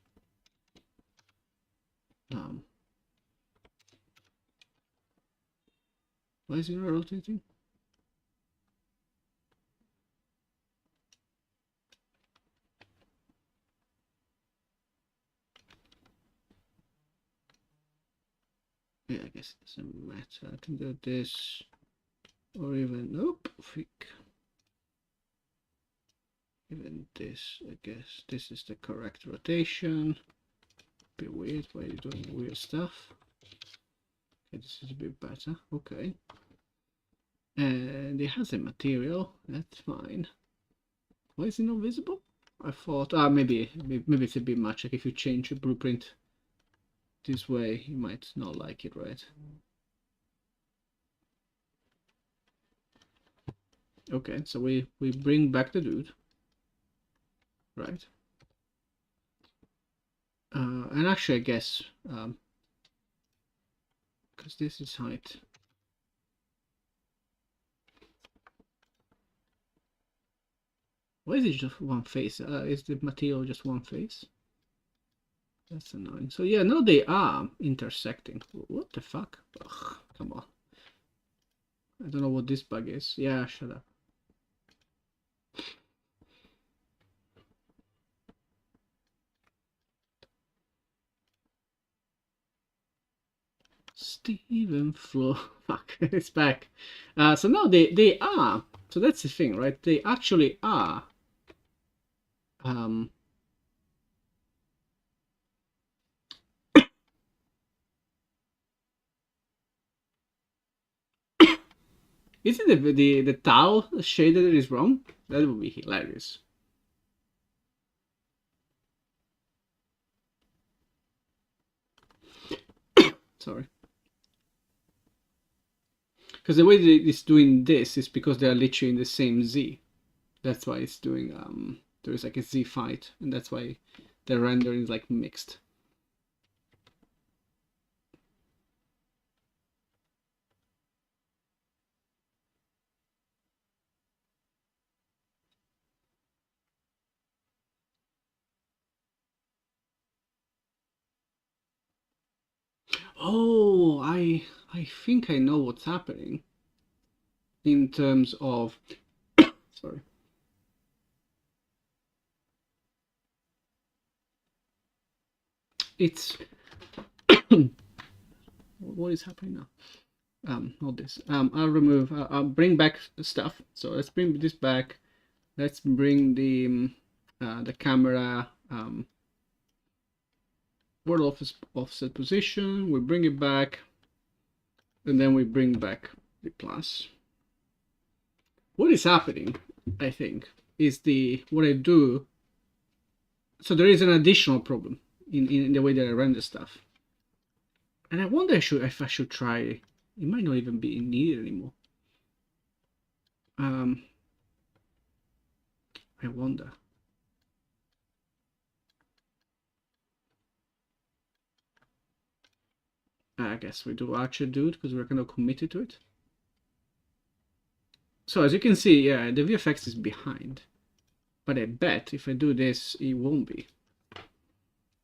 Why is it not rotating? Yeah, I guess it doesn't matter. I can do this, or even, nope, even this. I guess this is the correct rotation. Be weird, why are you doing weird stuff? Okay, this is a bit better. Okay. And it has a material, that's fine. Why is it not visible? I thought, maybe it's a bit much. Like if you change the blueprint this way, you might not like it, right? Okay, so we bring back the dude, right? And actually, I guess because this is height. Why is it just one face? Is the material just one face? That's annoying. So yeah, now they are intersecting. What the fuck? Ugh, come on. I don't know what this bug is. Yeah, shut up. Steven Flo. Fuck, it's back. So now they are. So that's the thing, right? They actually are. Is it the towel shade that is wrong? That would be hilarious. Sorry. Because the way that it's doing this is because they are literally in the same Z. That's why it's doing there is like a Z fight, and that's why the rendering is like mixed. Oh, I think I know what's happening in terms of sorry. It's what is happening now? Not this. I'll remove. I'll bring back stuff. So let's bring this back. Let's bring the camera world offset position. We bring it back, and then we bring back the plus. What is happening, I think, is what I do. So there is an additional problem in the way that I render stuff, and I wonder if I should try. It might not even be needed anymore. I wonder. I guess we do actually do it because we're kind of committed to it. So as you can see, yeah, the VFX is behind. But I bet if I do this, it won't be.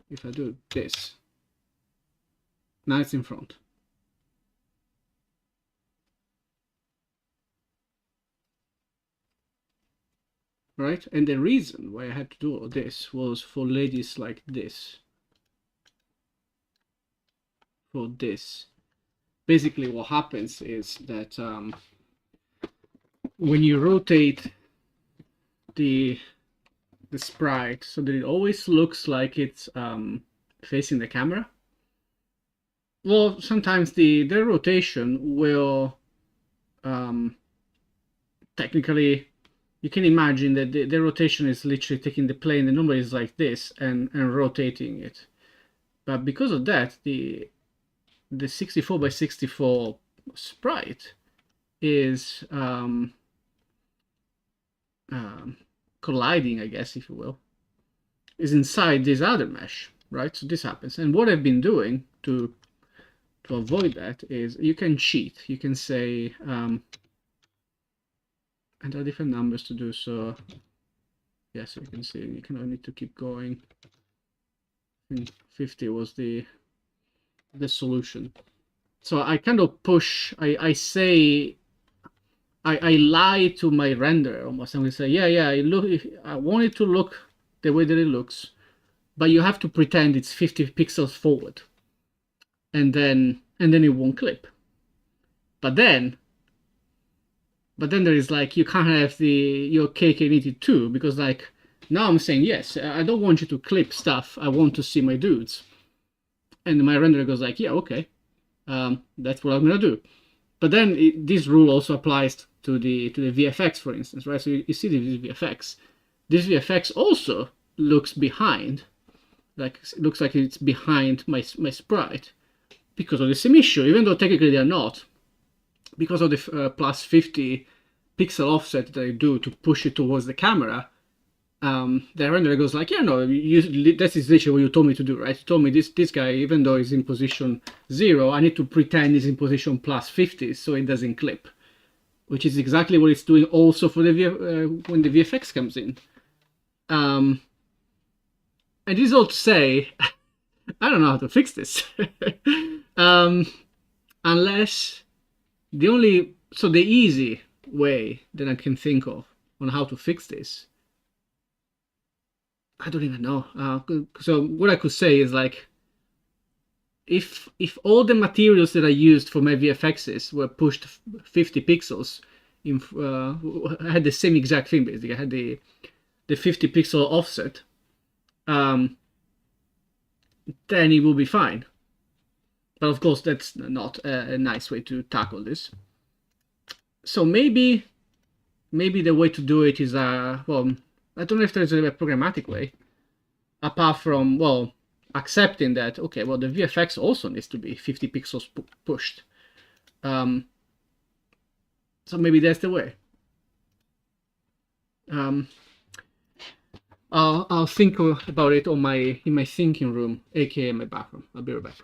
If I do this, now it's in front. Right? And the reason why I had to do all this was for ladies like this. For this. Basically what happens is that when you rotate the sprite so that it always looks like it's facing the camera, well, sometimes the rotation will technically, you can imagine that the rotation is literally taking the plane, the number is like this, and rotating it. But because of that, the 64 by 64 sprite is colliding, I guess, if you will, is inside this other mesh, right? So this happens. And what I've been doing to avoid that is you can cheat. You can say, and there are different numbers to do so. Yeah, so you can see you kind of need to keep going. I think 50 was the solution. So I kind of push, I say, I lie to my render almost. I'm gonna say, yeah, I want it to look the way that it looks, but you have to pretend it's 50 pixels forward, and then it won't clip. But then there is like, you can't have your cake and eat it too, because like now I'm saying, yes, I don't want you to clip stuff. I want to see my dudes. And my renderer goes like, yeah, okay, that's what I'm gonna do. But then this rule also applies to the VFX, for instance, right? So you see this VFX. This VFX also looks behind, like it looks like it's behind my sprite because of the same issue, even though technically they are not, because of the plus 50 pixel offset that I do to push it towards the camera. The renderer goes like, yeah, no, that is literally what you told me to do, right? You told me this guy, even though he's in position 0, I need to pretend he's in position plus 50 so it doesn't clip, which is exactly what it's doing also for the when the VFX comes in. And this is all to say, I don't know how to fix this. Unless the easy way that I can think of on how to fix this, I don't even know. So what I could say is like, if all the materials that I used for my VFXs were pushed 50 pixels, I had the same exact thing basically. I had the 50 pixel offset, then it will be fine. But of course, that's not a nice way to tackle this. So maybe the way to do it is well, I don't know if there's a programmatic way, apart from, well, accepting that, okay, well, the VFX also needs to be 50 pixels pushed. So maybe that's the way. I'll think about it in my thinking room, aka my bathroom. I'll be right back.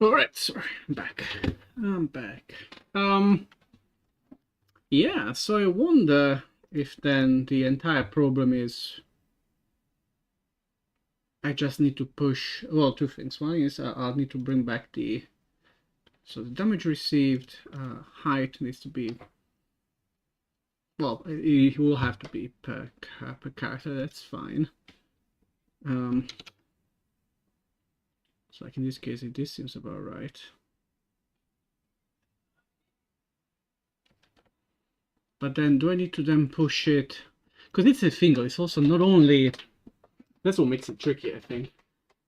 All right, sorry, I'm back. I'm back. Yeah, so I wonder if then the entire problem is I just need to push, well, two things. One is I'll need to bring back so the damage received height needs to be, well, it will have to be per character, that's fine. So like in this case, this seems about right. But then do I need to then push it? Because it's a finger, it's also not only, that's what makes it tricky, I think.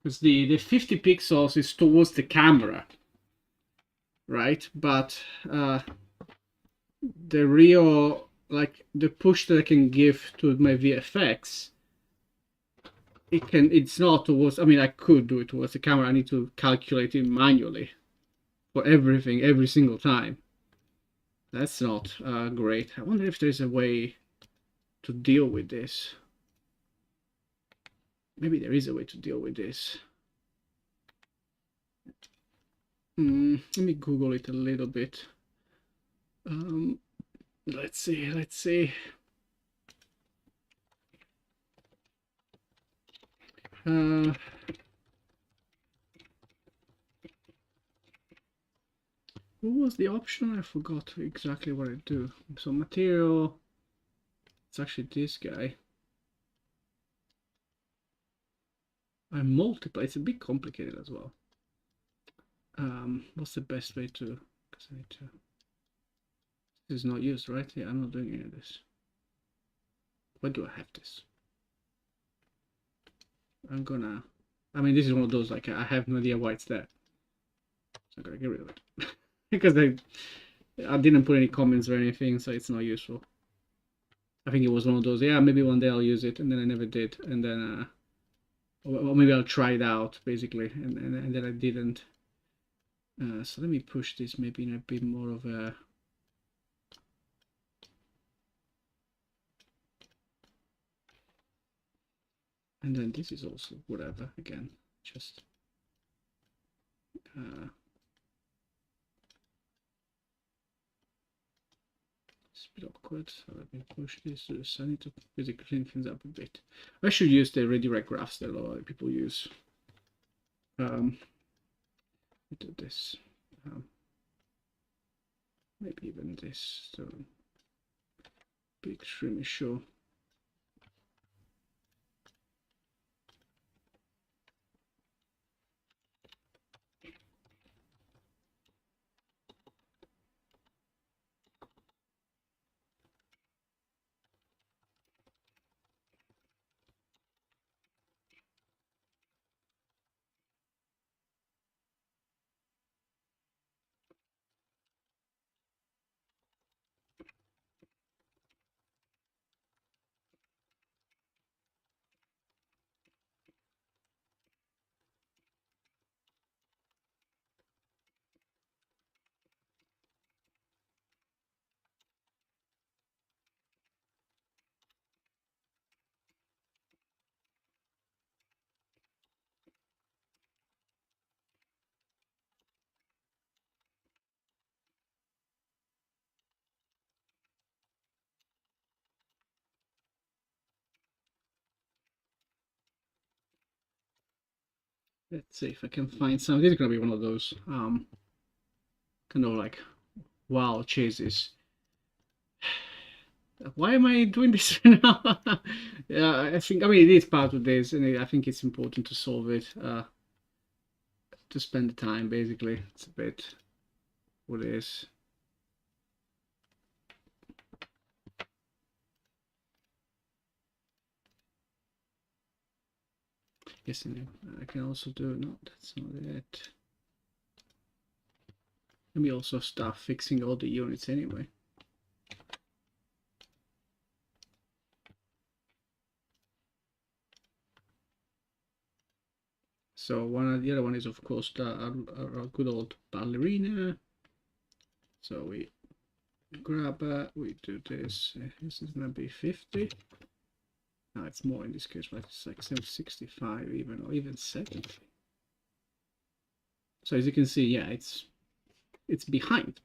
Because the 50 pixels is towards the camera, right? But the real, like the push that I can give to my VFX, it's not towards, I mean, I could do it towards the camera. I need to calculate it manually for everything, every single time. That's not great. I wonder if there's a way to deal with this. Maybe there is a way to deal with this. Let me Google it a little bit. Let's see. What was the option? I forgot exactly what I do. So material, it's actually this guy. I multiply, it's a bit complicated as well. What's the best way to, because I need to, this is not used, right? Yeah, I'm not doing any of this. Why do I have this? I'm gonna, I mean, this is one of those, like, I have no idea why it's there. So I'm gonna get rid of it. Because I didn't put any comments or anything, so it's not useful. I think it was one of those, yeah, maybe one day I'll use it, and then I never did. And then, or maybe I'll try it out, basically, and then I didn't. So let me push this maybe in a bit more of a... And then this is also whatever, again, just... it's a bit awkward, so let me push this. I need to basically clean things up a bit. I should use the redirect graphs that a lot of people use. Do this. Maybe even this, so be extremely sure. Let's see if I can find some. This is gonna be one of those kind of like wow chases. Why am I doing this right now? Yeah, I think, I mean, it is part of this, and I think it's important to solve it, to spend the time, basically. It's a bit what it is. Yes, and I can also do, no, that's not it. Let me also start fixing all the units anyway. So the other one is, of course, our good old ballerina. So we grab we do this. This is gonna be 50. No, it's more in this case, right? It's like 65 even, or even 70. So as you can see, yeah, it's behind,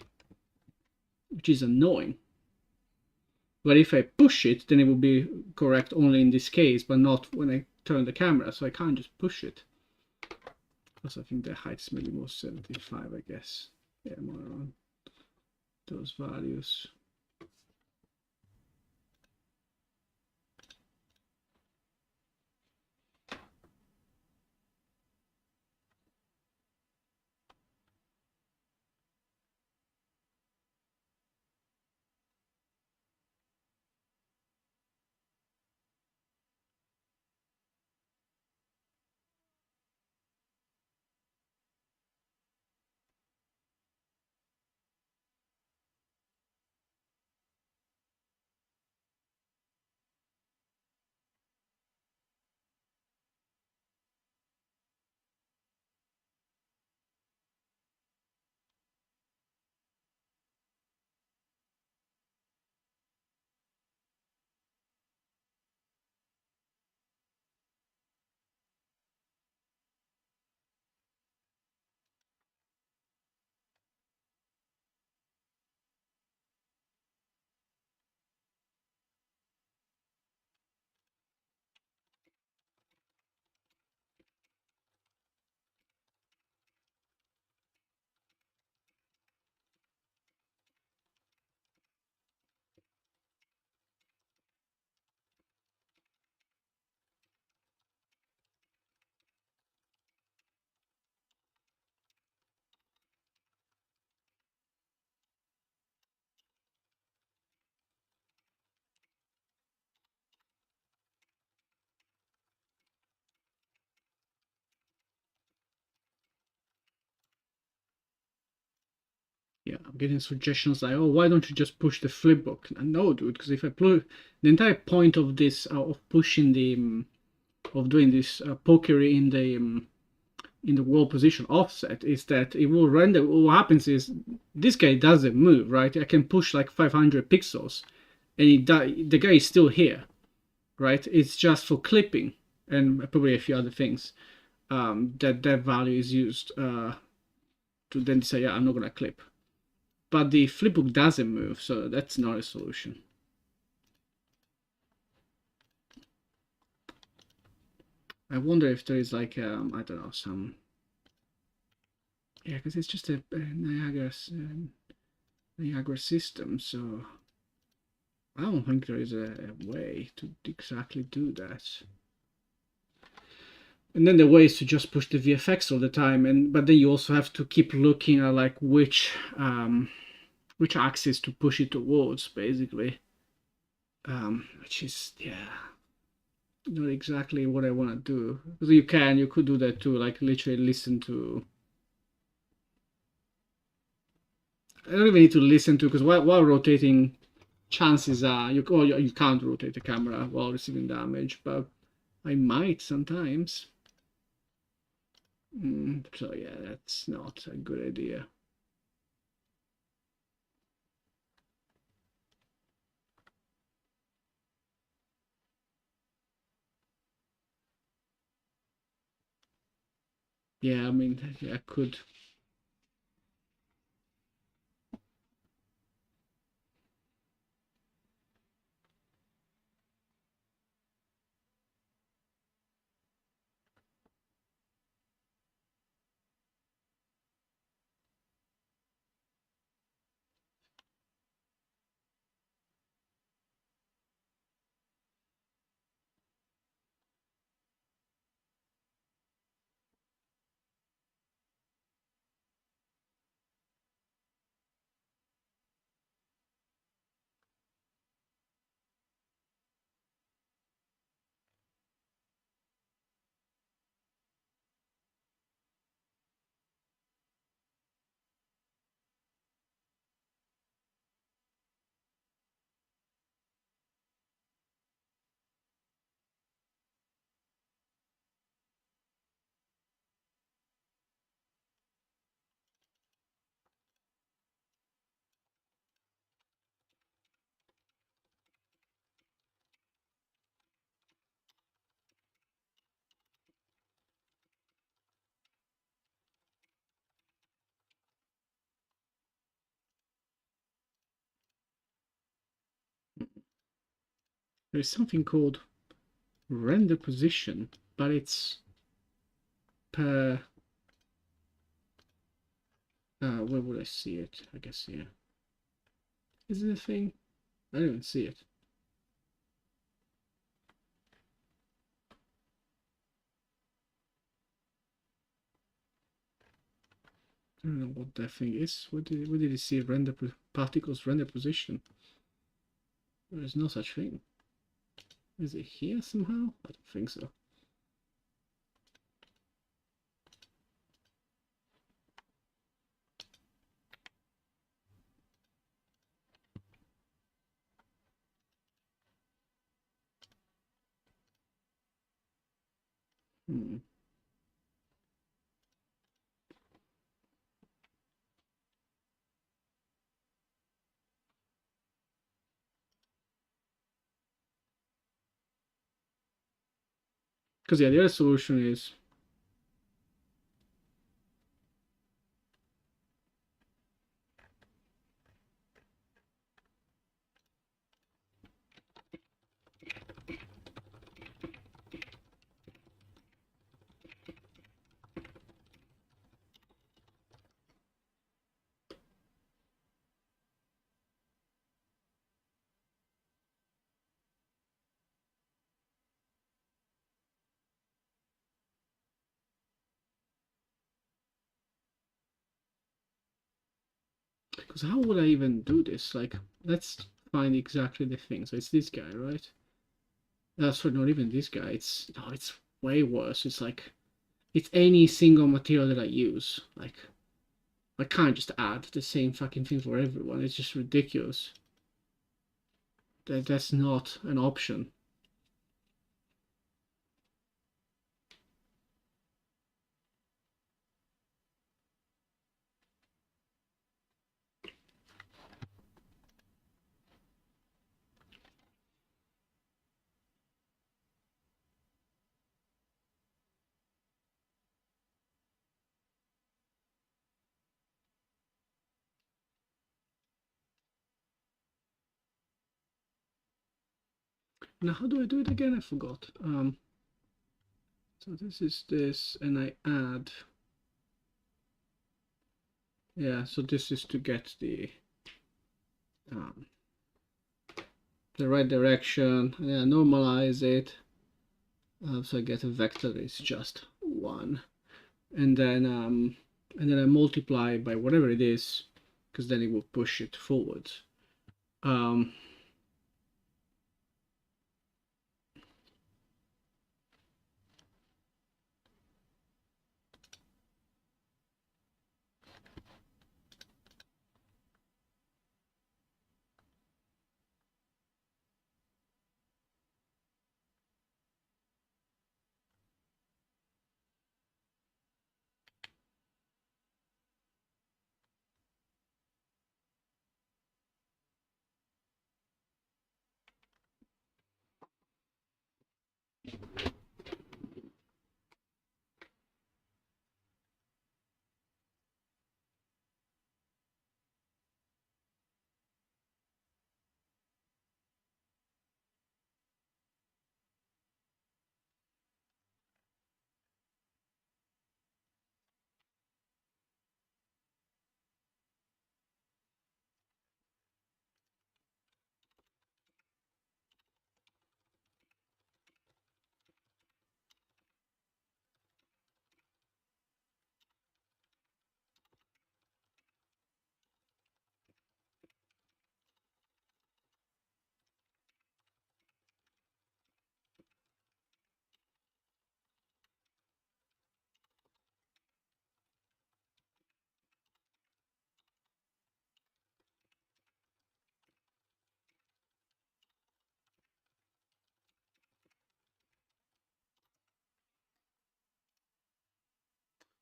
which is annoying. But if I push it, then it will be correct only in this case, but not when I turn the camera. So I can't just push it. Also, I think the height is maybe more 75, I guess. Yeah, more around those values. Yeah, I'm getting suggestions like, oh, why don't you just push the flipbook? No, dude, because if I push, the entire point of this, of pushing the, of doing this pokery in the wall position offset is that it will render. What happens is this guy doesn't move, right? I can push like 500 pixels, and the guy is still here, right? It's just for clipping and probably a few other things that value is used to then say, yeah, I'm not gonna clip. But the flipbook doesn't move, so that's not a solution. I wonder if there is like I don't know, some, yeah, because it's just a Niagara system, so I don't think there is a way to exactly do that. And then the way is to just push the VFX all the time, and but then you also have to keep looking at like which axis to push it towards, basically. Which is, yeah, not exactly what I want to do. Because you could do that too, like literally listen to. I don't even need to listen to, because while rotating, chances are you can't rotate the camera while receiving damage, but I might sometimes. So yeah, that's not a good idea. Yeah, I mean, yeah, I could. There's something called render position, but it's per where would I see it? I guess here. Is it a thing? I don't even see it. I don't know what that thing is. Where did you see render particles render position? There is no such thing. Is it here somehow? I don't think so. Hmm. Because yeah, the other solution is because how would I even do this? Like, let's find exactly the thing. So it's this guy, right? That's not even this guy. It's no, it's way worse. It's like it's any single material that I use. Like I can't just add the same fucking thing for everyone. It's just ridiculous. That's not an option. Now how do I do it again? I forgot. So this is this, and I add. Yeah, so this is to get um, the right direction, and then I normalize it. So I get a vector that is just 1. And then I multiply by whatever it is, because then it will push it forward. Um,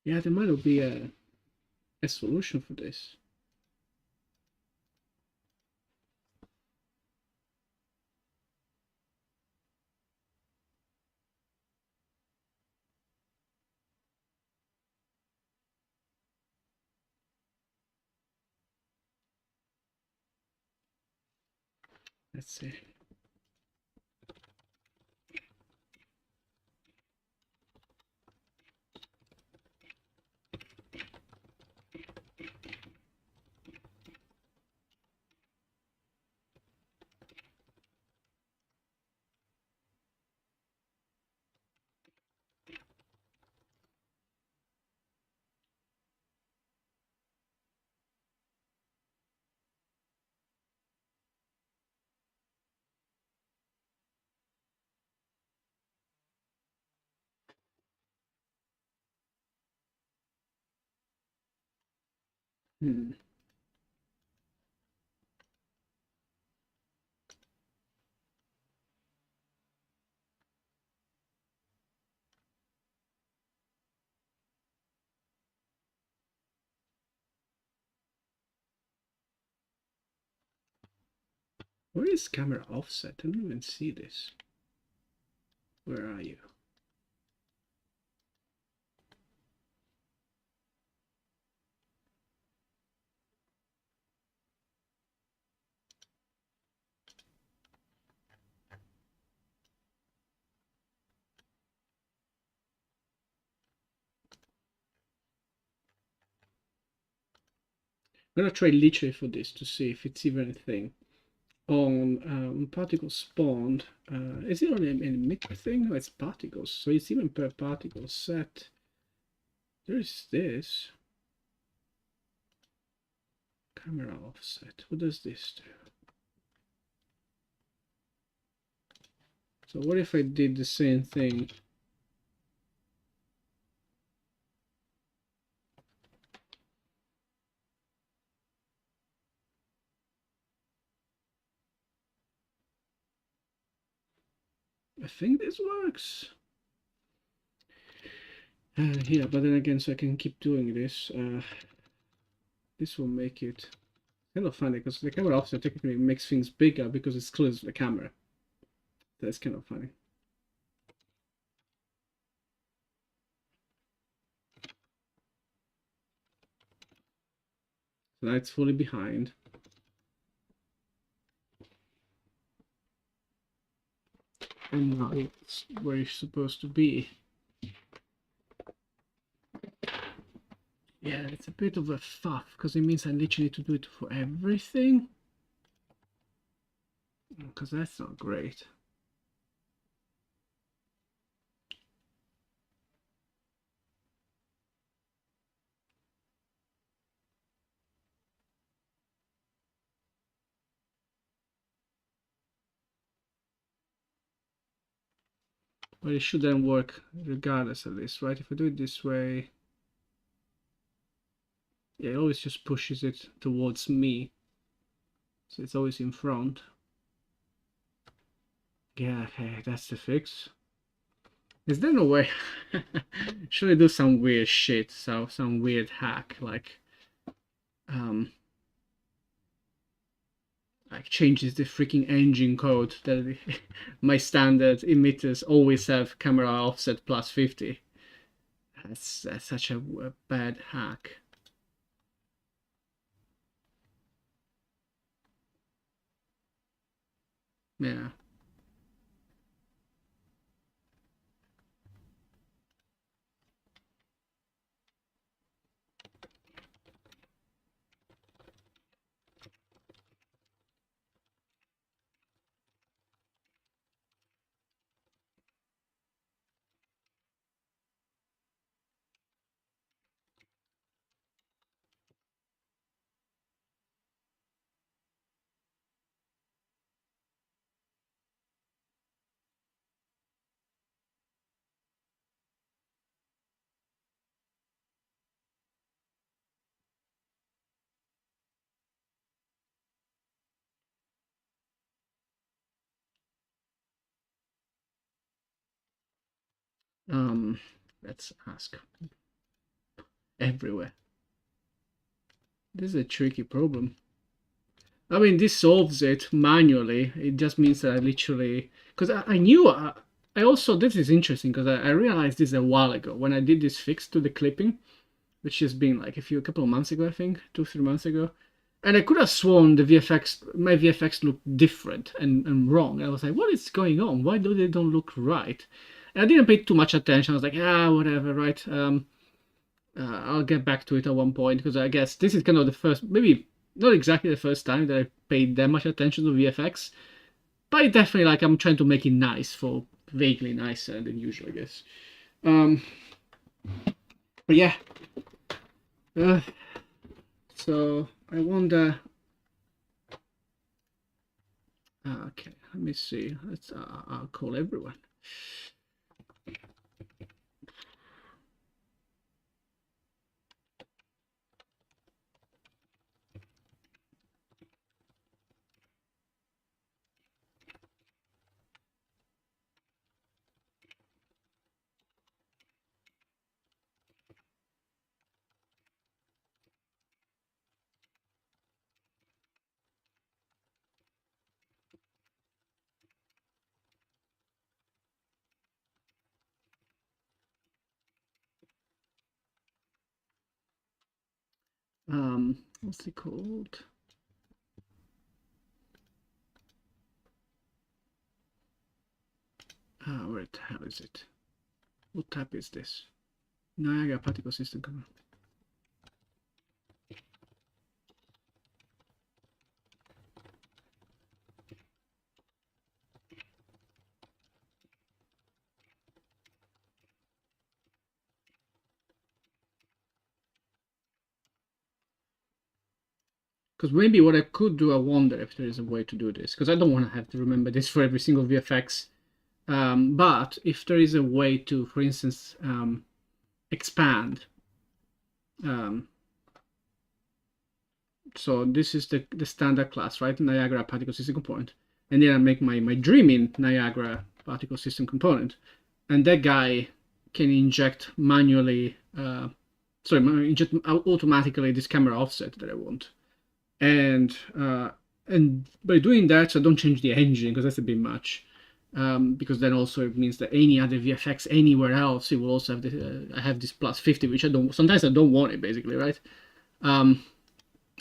yeah, there might be a solution for this. Let's see. Hmm. Where is camera offset? I don't even see this. Where are you? I'm gonna try literally for this to see if it's even a thing. On particle spawned, is it on an emitter thing? No, it's particles, so it's even per particle set. There's this camera offset. What does this do? So what if I did the same thing? I think this works. Yeah, but then again, so I can keep doing this. This will make it kind of funny because the camera offset technically makes things bigger because it's close to the camera. That's kind of funny. So now it's fully behind. And now it's where it's supposed to be. Yeah, it's a bit of a fuff because it means I literally need to do it for everything. Because that's not great. But it should then work regardless of this, right? If I do it this way, yeah, it always just pushes it towards me. So it's always in front. Yeah, okay, that's the fix. Is there no way? Should I do some weird shit? So some weird hack um like changes the freaking engine code that my standard emitters always have camera offset plus 50. That's such a bad hack. Yeah. Um, let's ask everywhere. This is a tricky problem. I mean, this solves it manually. It just means that I literally, because I knew, I also, this is interesting because I realized this a while ago when I did this fix to the clipping, which has been like a couple of months ago, I think, 2, 3 months ago. And I could have sworn the VFX, my VFX looked different and wrong. I was like, what is going on? Why do they don't look right? And I didn't pay too much attention. I was like, whatever, right? I'll get back to it at one point because I guess this is kind of the first, maybe not exactly the first time that I paid that much attention to VFX, but it definitely like I'm trying to make it nice for vaguely nicer than usual, I guess. Um, but yeah, uh, so I wonder. Okay, let me see. Let's. I'll call everyone. What's it called? Where the hell is it? What tab is this? Niagara particle system. Because maybe what I could do, I wonder if there is a way to do this, because I don't want to have to remember this for every single VFX. But if there is a way to, for instance, expand. So this is the standard class, right? Niagara particle system component. And then I make my DreamIn Niagara particle system component. And that guy can inject manually, inject automatically this camera offset that I want. And by doing that, I don't change the engine because that's a bit much. Because then also it means that any other VFX anywhere else, it will also have this. I have this plus 50, which I don't. Sometimes I don't want it, basically, right?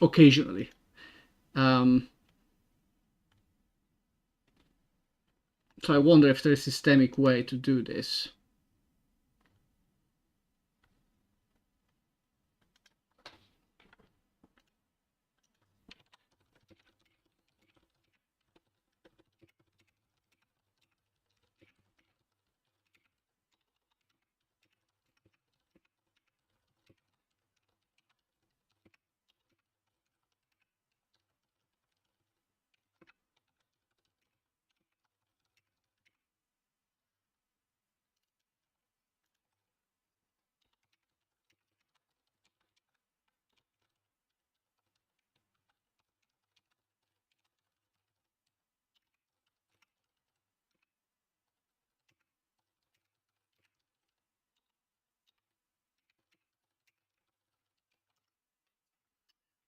Occasionally. So I wonder if there's a systemic way to do this.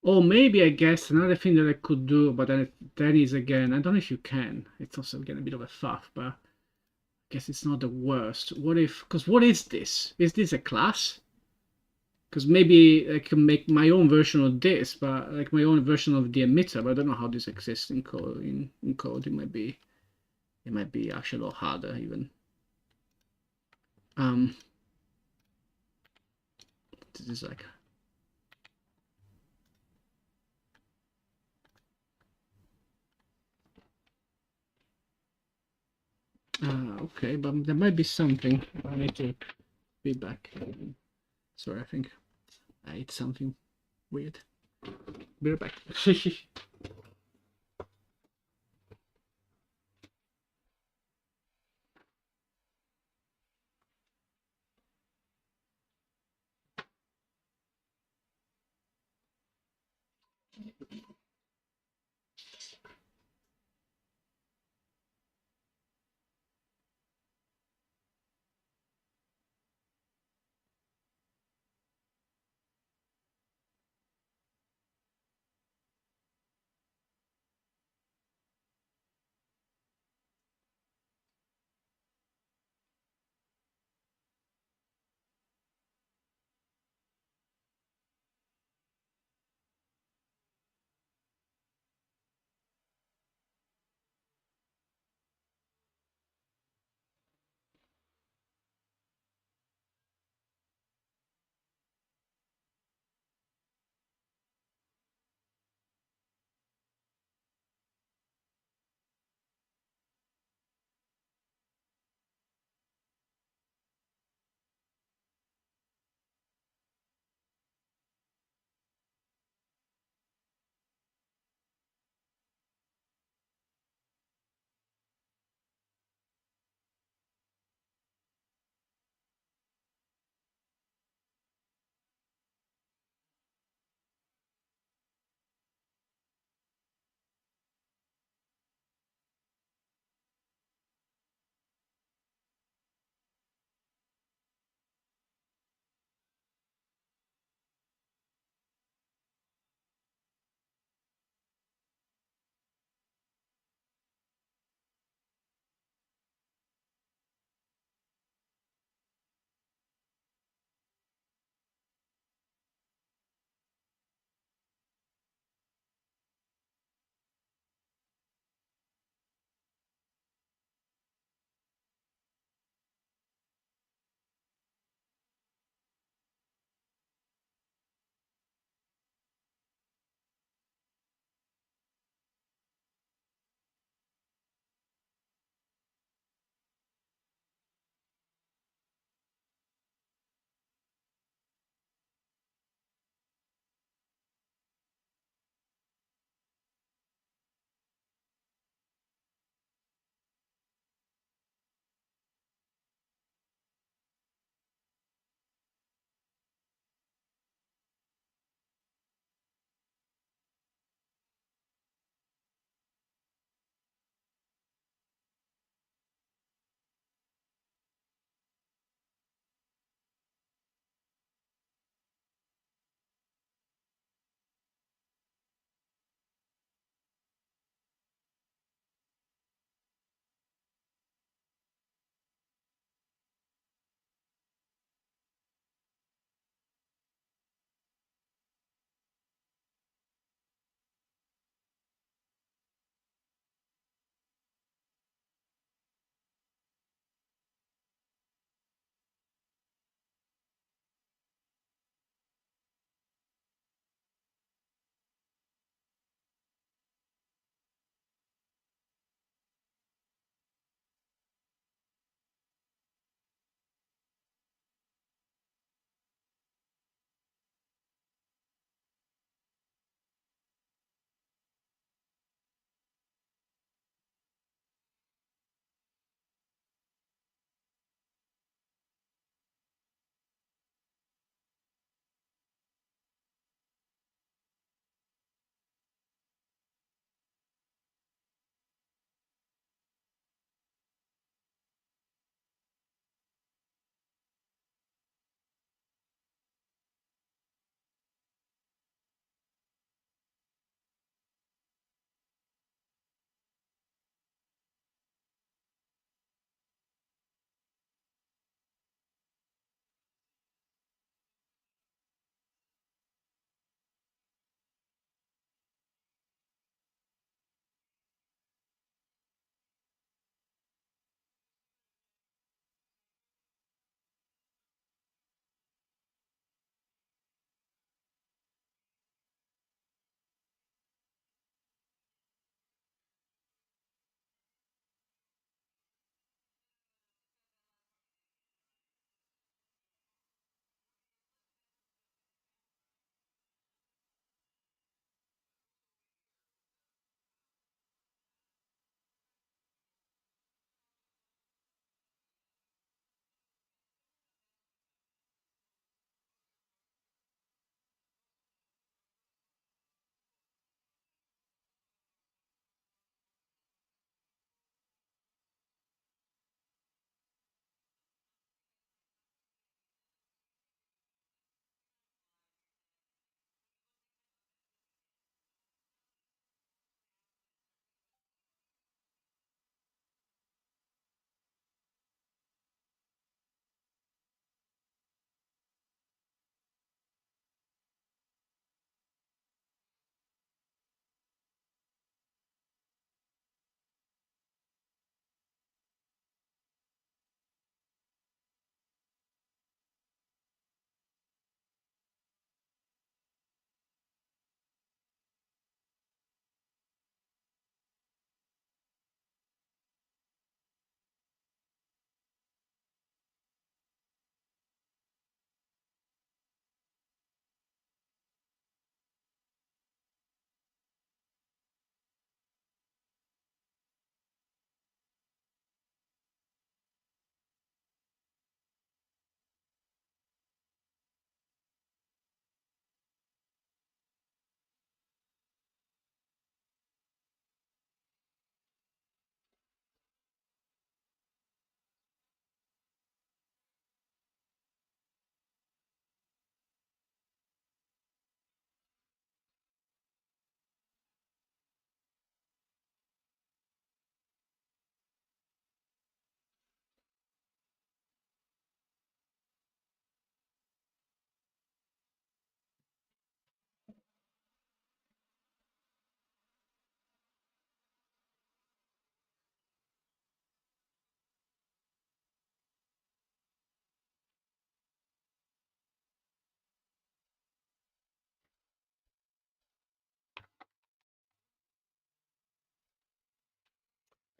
Or maybe I guess another thing that I could do, but then is again, I don't know if you can. It's also again a bit of a fuck, but I guess it's not the worst. What if? Because what is this? Is this a class? Because maybe I can make my own version of this, but like my own version of the emitter. But I don't know how this exists in code. In code, it might be actually a lot harder even. This is like. Okay, but there might be something. I need to be back. Sorry, I think I ate something weird. Be right back.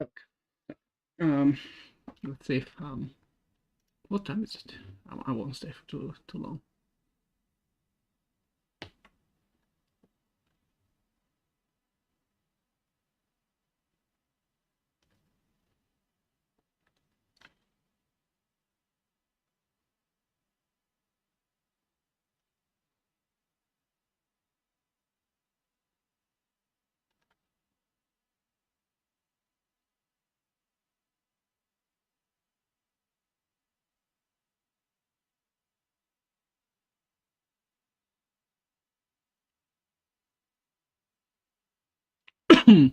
Okay. Let's see if what time is it? I won't stay for too long. Hmm.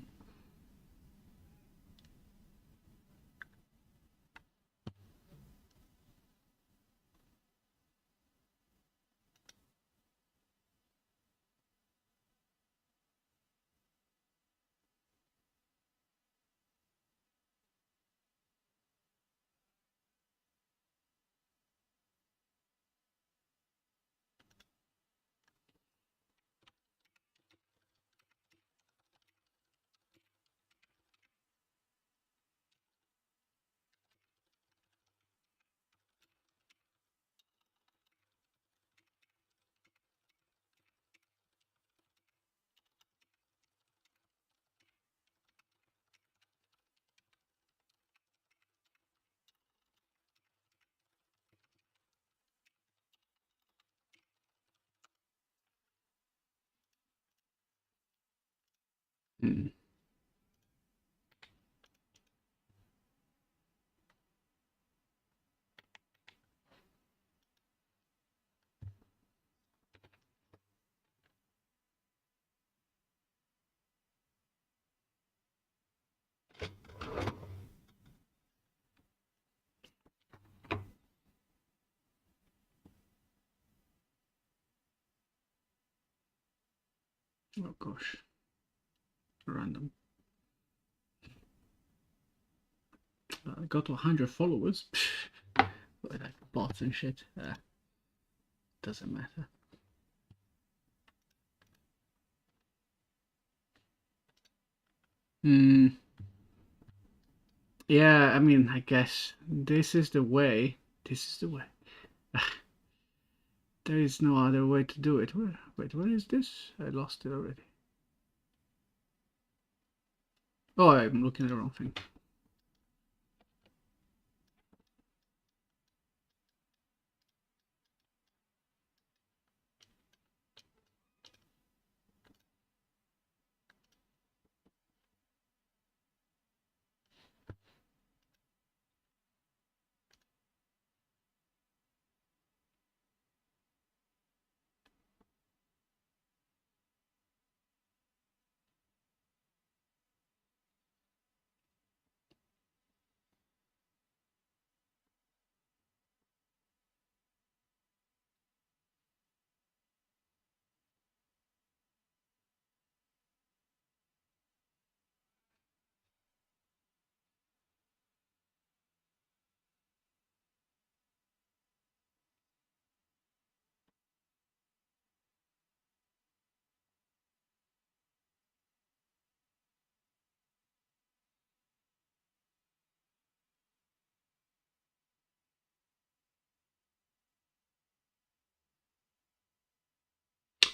Oh gosh, random. I got 100 followers. Like bots and shit. Doesn't matter. Hmm. Yeah, I mean, I guess this is the way. This is the way. There is no other way to do it. Wait, where is this? I lost it already. Oh, I'm looking at the wrong thing.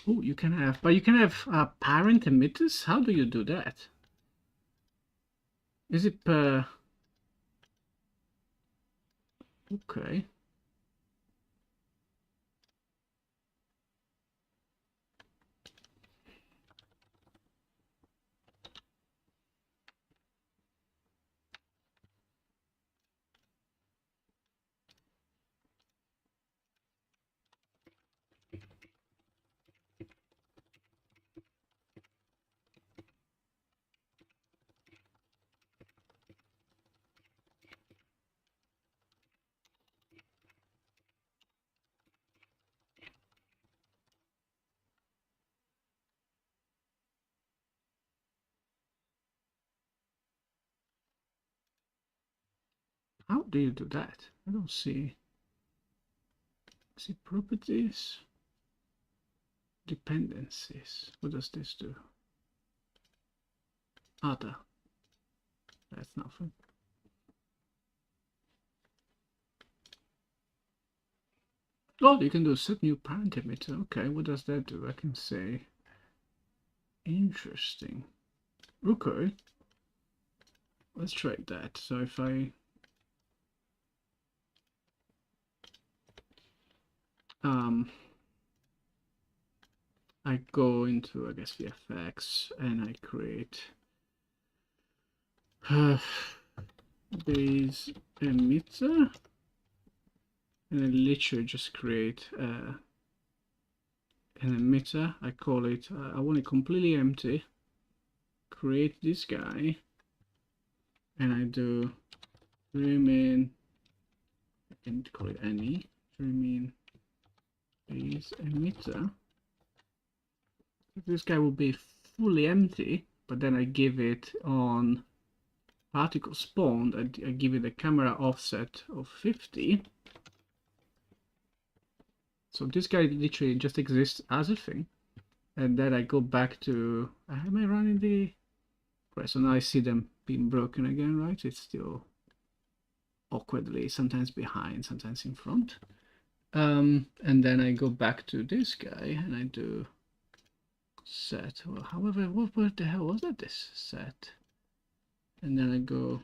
Oh, you can have, but you can have parent emitters. How do you do that? Is it per? Okay. How do you do that? I don't see. See properties, dependencies. What does this do? Other. That's nothing. Oh, you can do set new parent emitter. Okay, what does that do? I can say interesting. Okay, let's try that. So if I go into, I guess, VFX and I create base emitter, and I literally just create an emitter. I call it, I want it completely empty. Create this guy, and I do DreamIn, I can call it any, DreamIn base emitter. This guy will be fully empty, but then I give it on particle spawned, I give it a camera offset of 50. So this guy literally just exists as a thing. And then I go back to, am I running the press? So now I see them being broken again, right? It's still awkwardly, sometimes behind, sometimes in front. And then I go back to this guy and I do set, well, however, what the hell was that, this set? And then I go,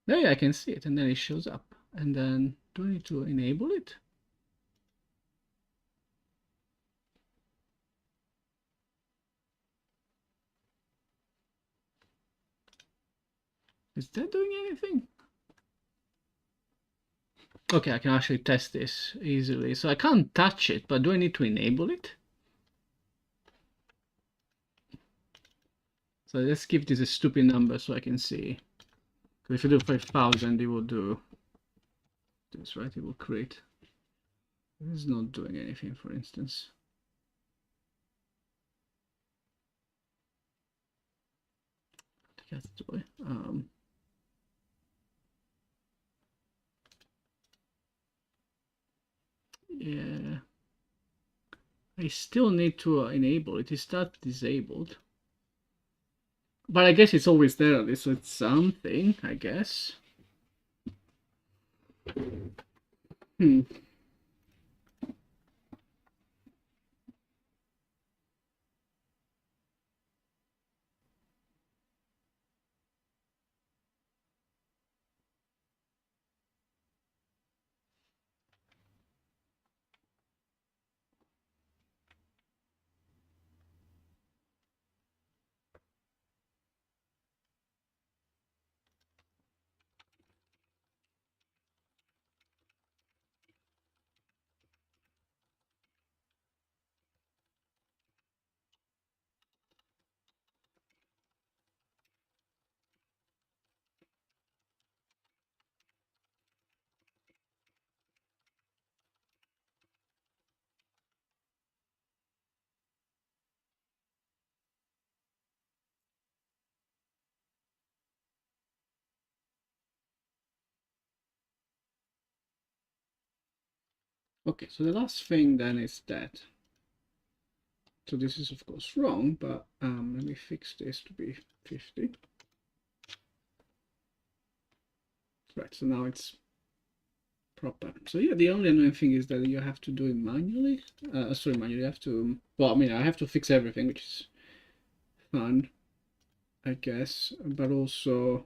there, yeah, I can see it, and then it shows up. And then do I need to enable it? Is that doing anything? Okay, I can actually test this easily. So I can't touch it, but do I need to enable it? So let's give this a stupid number so I can see. Because if you do 5,000, it will do this, right? It will create. This is not doing anything, for instance. That's the way. Yeah. I still need to enable it. It's not disabled. But I guess it's always there at least, so it's something, I guess. Hmm. Okay, so the last thing then is that. So this is of course wrong, but let me fix this to be 50. Right, so now it's proper. So yeah, the only annoying thing is that you have to do it manually. Sorry, manually. You have to. Well, I mean, I have to fix everything, which is fun, I guess. But also,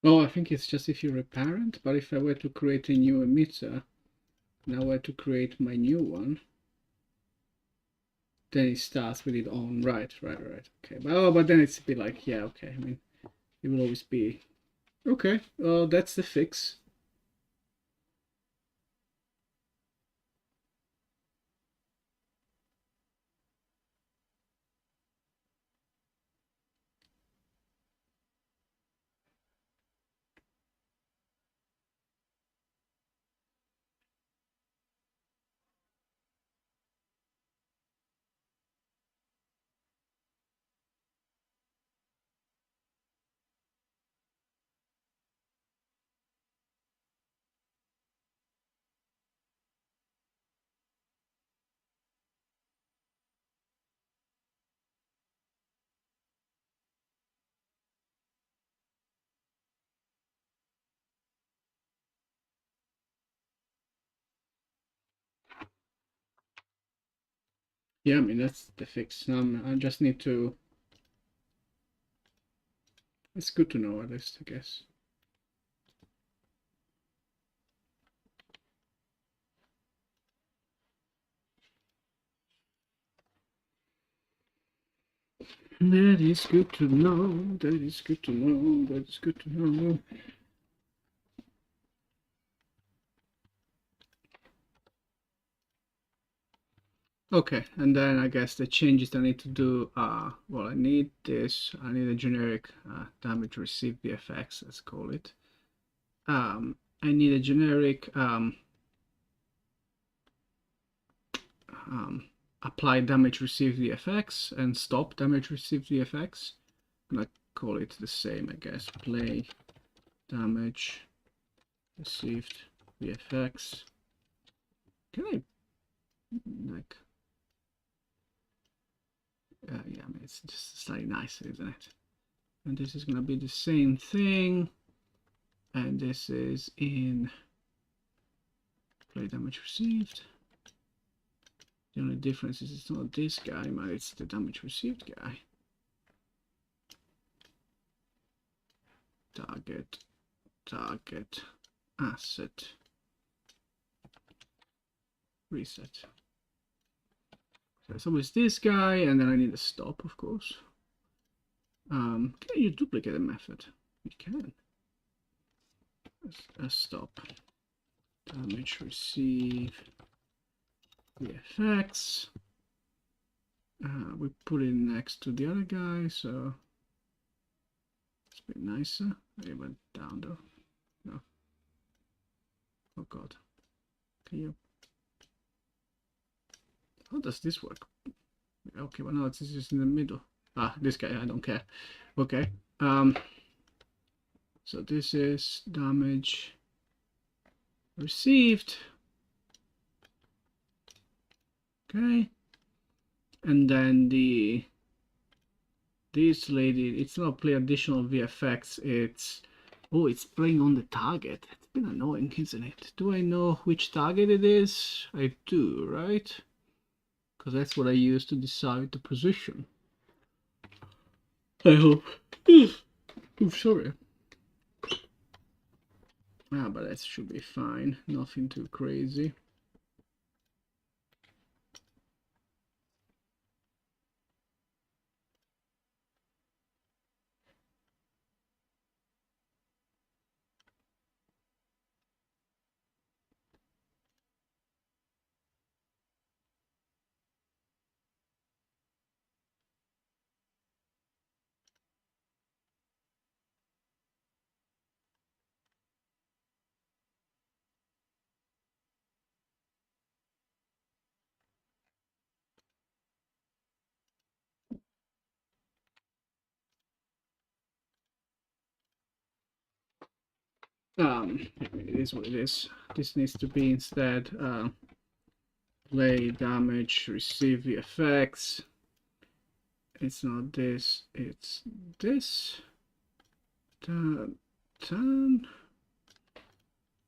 Oh, I think it's just if you're a parent, but if I were to create a new emitter, now I were to create my new one, then it starts with it on. Right. Okay. But then it's a bit like, yeah, okay. I mean, it will always be okay. Well, that's the fix. Yeah, I mean, that's the fix. I just need to. It's good to know at least, I guess. That is good to know. That is good to know. That is good to know. Okay, and then I guess the changes I need to do are, well, I need this. I need a generic damage receive VFX, let's call it. I need a generic apply damage received VFX and stop damage received VFX. I'm gonna call it the same, I guess. Play damage received VFX. Can I like? Yeah, I mean it's just slightly nicer, isn't it? And this is gonna be the same thing. And this is in play damage received. The only difference is it's not this guy, but it's the damage received guy. Target, asset, reset. So it's always this guy, and then I need a stop, of course. Can you duplicate a method? You can. A stop. Damage receive VFX. We put it next to the other guy, so it's a bit nicer. It went down though. No. Oh god. Can you? How does this work? Okay, well no, this is in the middle. Ah, this guy, I don't care. Okay. So this is damage received. Okay. And then this lady, it's not play additional VFX, it's it's playing on the target. It's been annoying, isn't it? Do I know which target it is? I do, right? Because that's what I use to decide the position. I hope. Oh, sorry. But that should be fine. Nothing too crazy. It is what it is. This needs to be instead play damage, receive the effects. It's not this, it's this. Turn.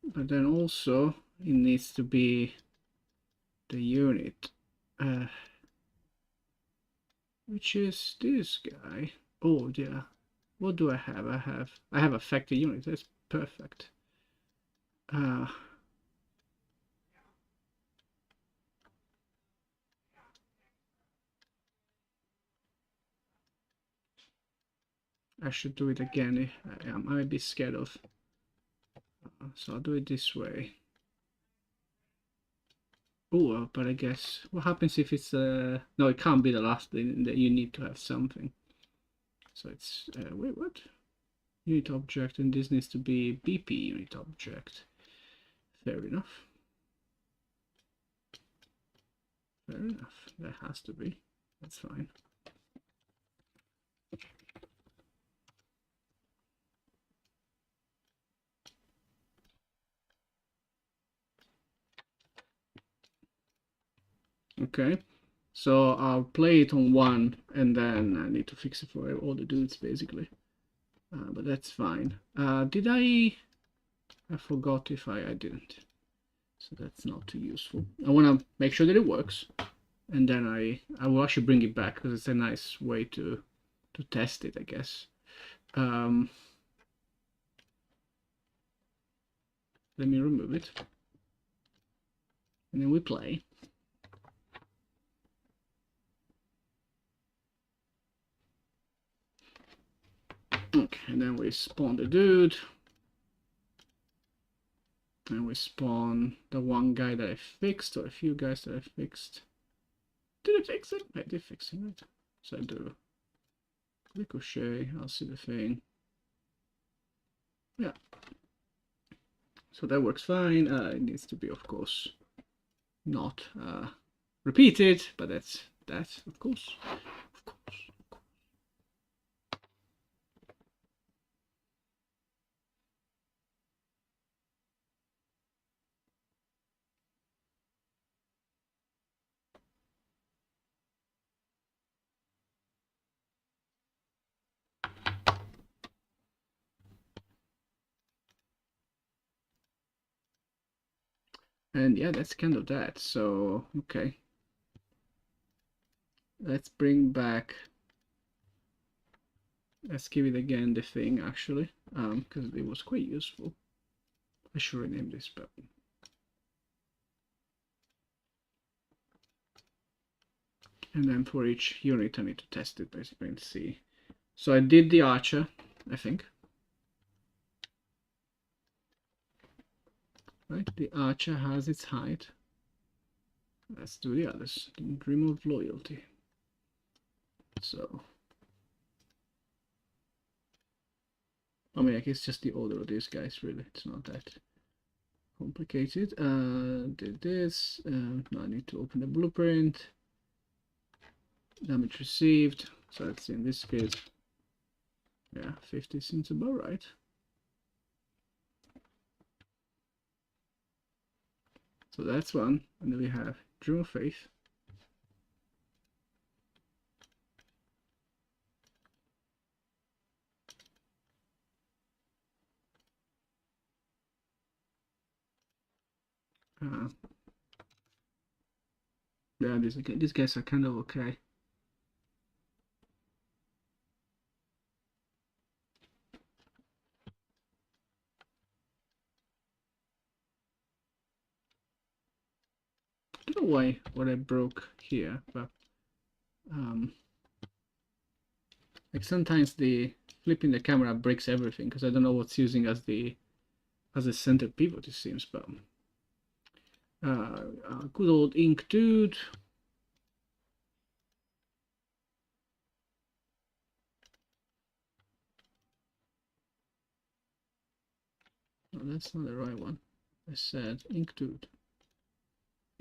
But then also it needs to be the unit, which is this guy. Oh yeah. what do I have? I have affected unit. That's perfect. I should do it again. I might be scared of. So I'll do it this way. Oh, but I guess what happens if it's no, it can't be the last thing. That you need to have something. So it's wait, what? Unit object, and this needs to be BP unit object. Fair enough. Fair enough. That has to be. That's fine. Okay, so I'll play it on one, and then I need to fix it for all the dudes, basically. But that's fine. Did I forgot if I didn't. So that's not too useful. I want to make sure that it works, and then I will actually bring it back because it's a nice way to test it, I guess. Let me remove it, and then we play. Okay, and then we spawn the dude. And we spawn the one guy that I fixed, or a few guys that I fixed. Did I fix it? I did fix it, right? So I do ricochet, I'll see the thing. Yeah. So that works fine. It needs to be, of course, not repeated, but that's that, of course. Of course. And yeah, that's kind of that. So, okay. Let's bring back, let's give it again the thing, actually, because it was quite useful. I should rename this, but and then for each unit I need to test it basically and see. So I did the archer, I think. Right, the archer has its height. Let's do the others. Dream of loyalty. So, I mean, I guess just the order of these guys, really. It's not that complicated. Did this. Now I need to open the blueprint. Damage received. So let's see, in this case, yeah, 50 seems about right. So that's one. And then we have Dream of Faith. Yeah, these guys are kind of okay. I don't know why what I broke here, but like sometimes the flipping the camera breaks everything because I don't know what's using as the center pivot, it seems. But good old ink dude. No, that's not the right one. I said ink dude.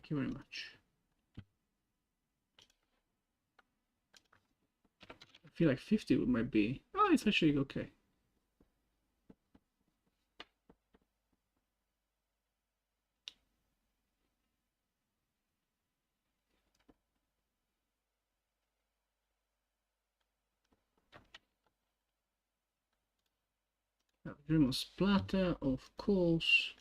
Thank you very much. I feel like 50 might be. Oh, it's actually okay. Dream of splatter, of course.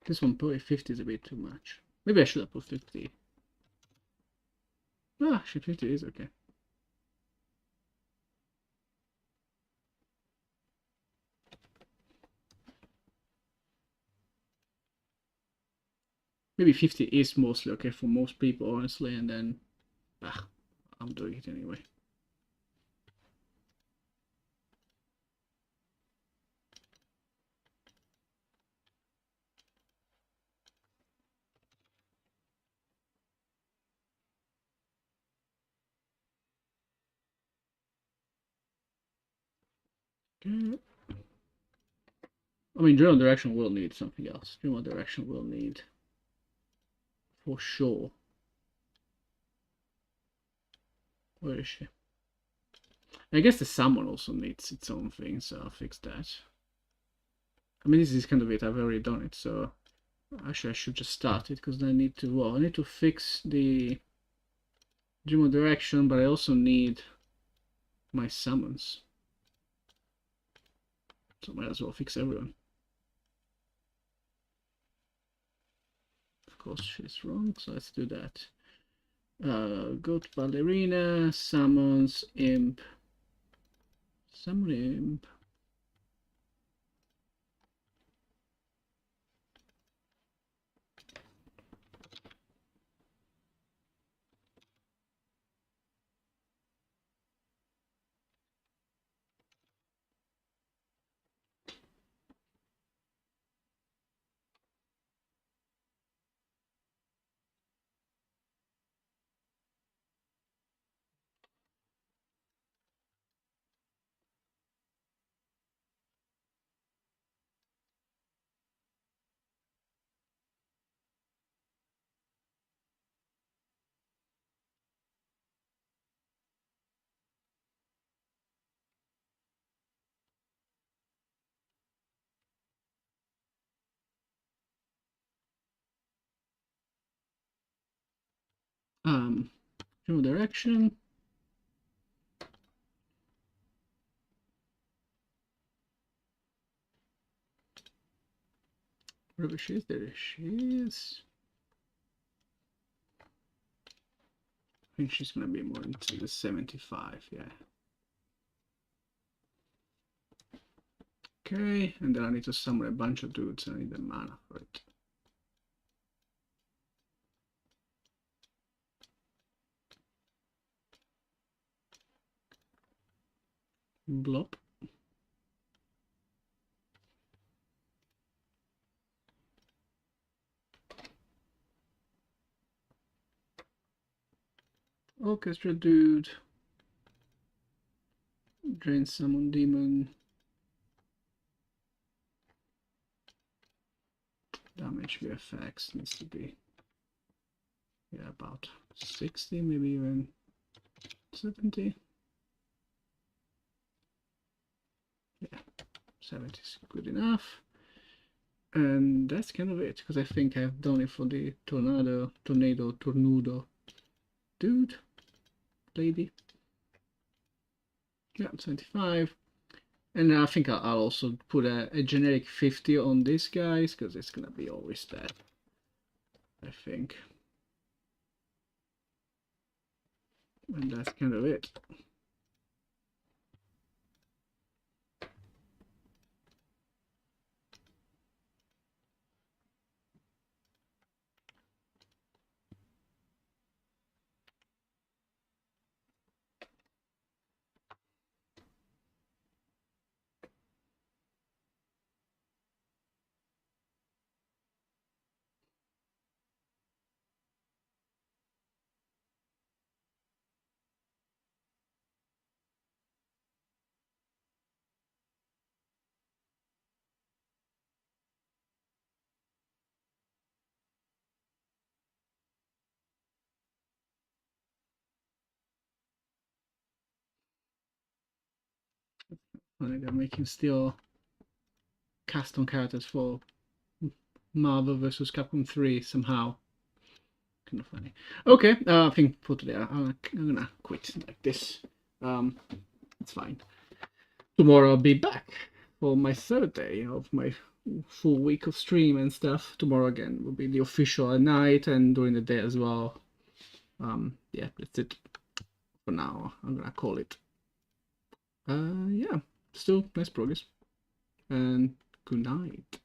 This one probably 50 is a bit too much. Maybe I should have put 50. Ah, actually 50 is okay. Maybe 50 is mostly okay for most people, honestly, and then I'm doing it anyway. Okay. I mean, general direction will need something else. General direction will need, for sure. Where is she? I guess the salmon also needs its own thing, so I'll fix that. I mean, this is kind of it. I've already done it, so actually I should just start it because then I need to. Well, I need to fix the general direction, but I also need my summons. So I might as well fix everyone. Of course, she's wrong, so let's do that. Goat ballerina, summons, imp. Summon imp. General direction. Wherever she is, there she is. I think she's gonna be more into the 75, yeah. Okay, and then I need to summon a bunch of dudes. I need the mana for it. Blop. Orchestra dude. Drain summon demon. Damage VFX needs to be, yeah, about 60, maybe even 70. Yeah, 70 is good enough. And that's kind of it, because I think I've done it for the tornado dude, lady. Yeah, 75. And I think I'll also put a generic 50 on these guys, because it's gonna be always that, I think. And that's kind of it. They're making still custom characters for Marvel vs. Capcom 3 somehow. Kind of funny. Okay, I think for today I'm gonna quit like this. It's fine. Tomorrow I'll be back for my third day of my full week of stream and stuff. Tomorrow again will be the official at night and during the day as well. Yeah, that's it for now. I'm gonna call it. Yeah, still nice progress, and good night.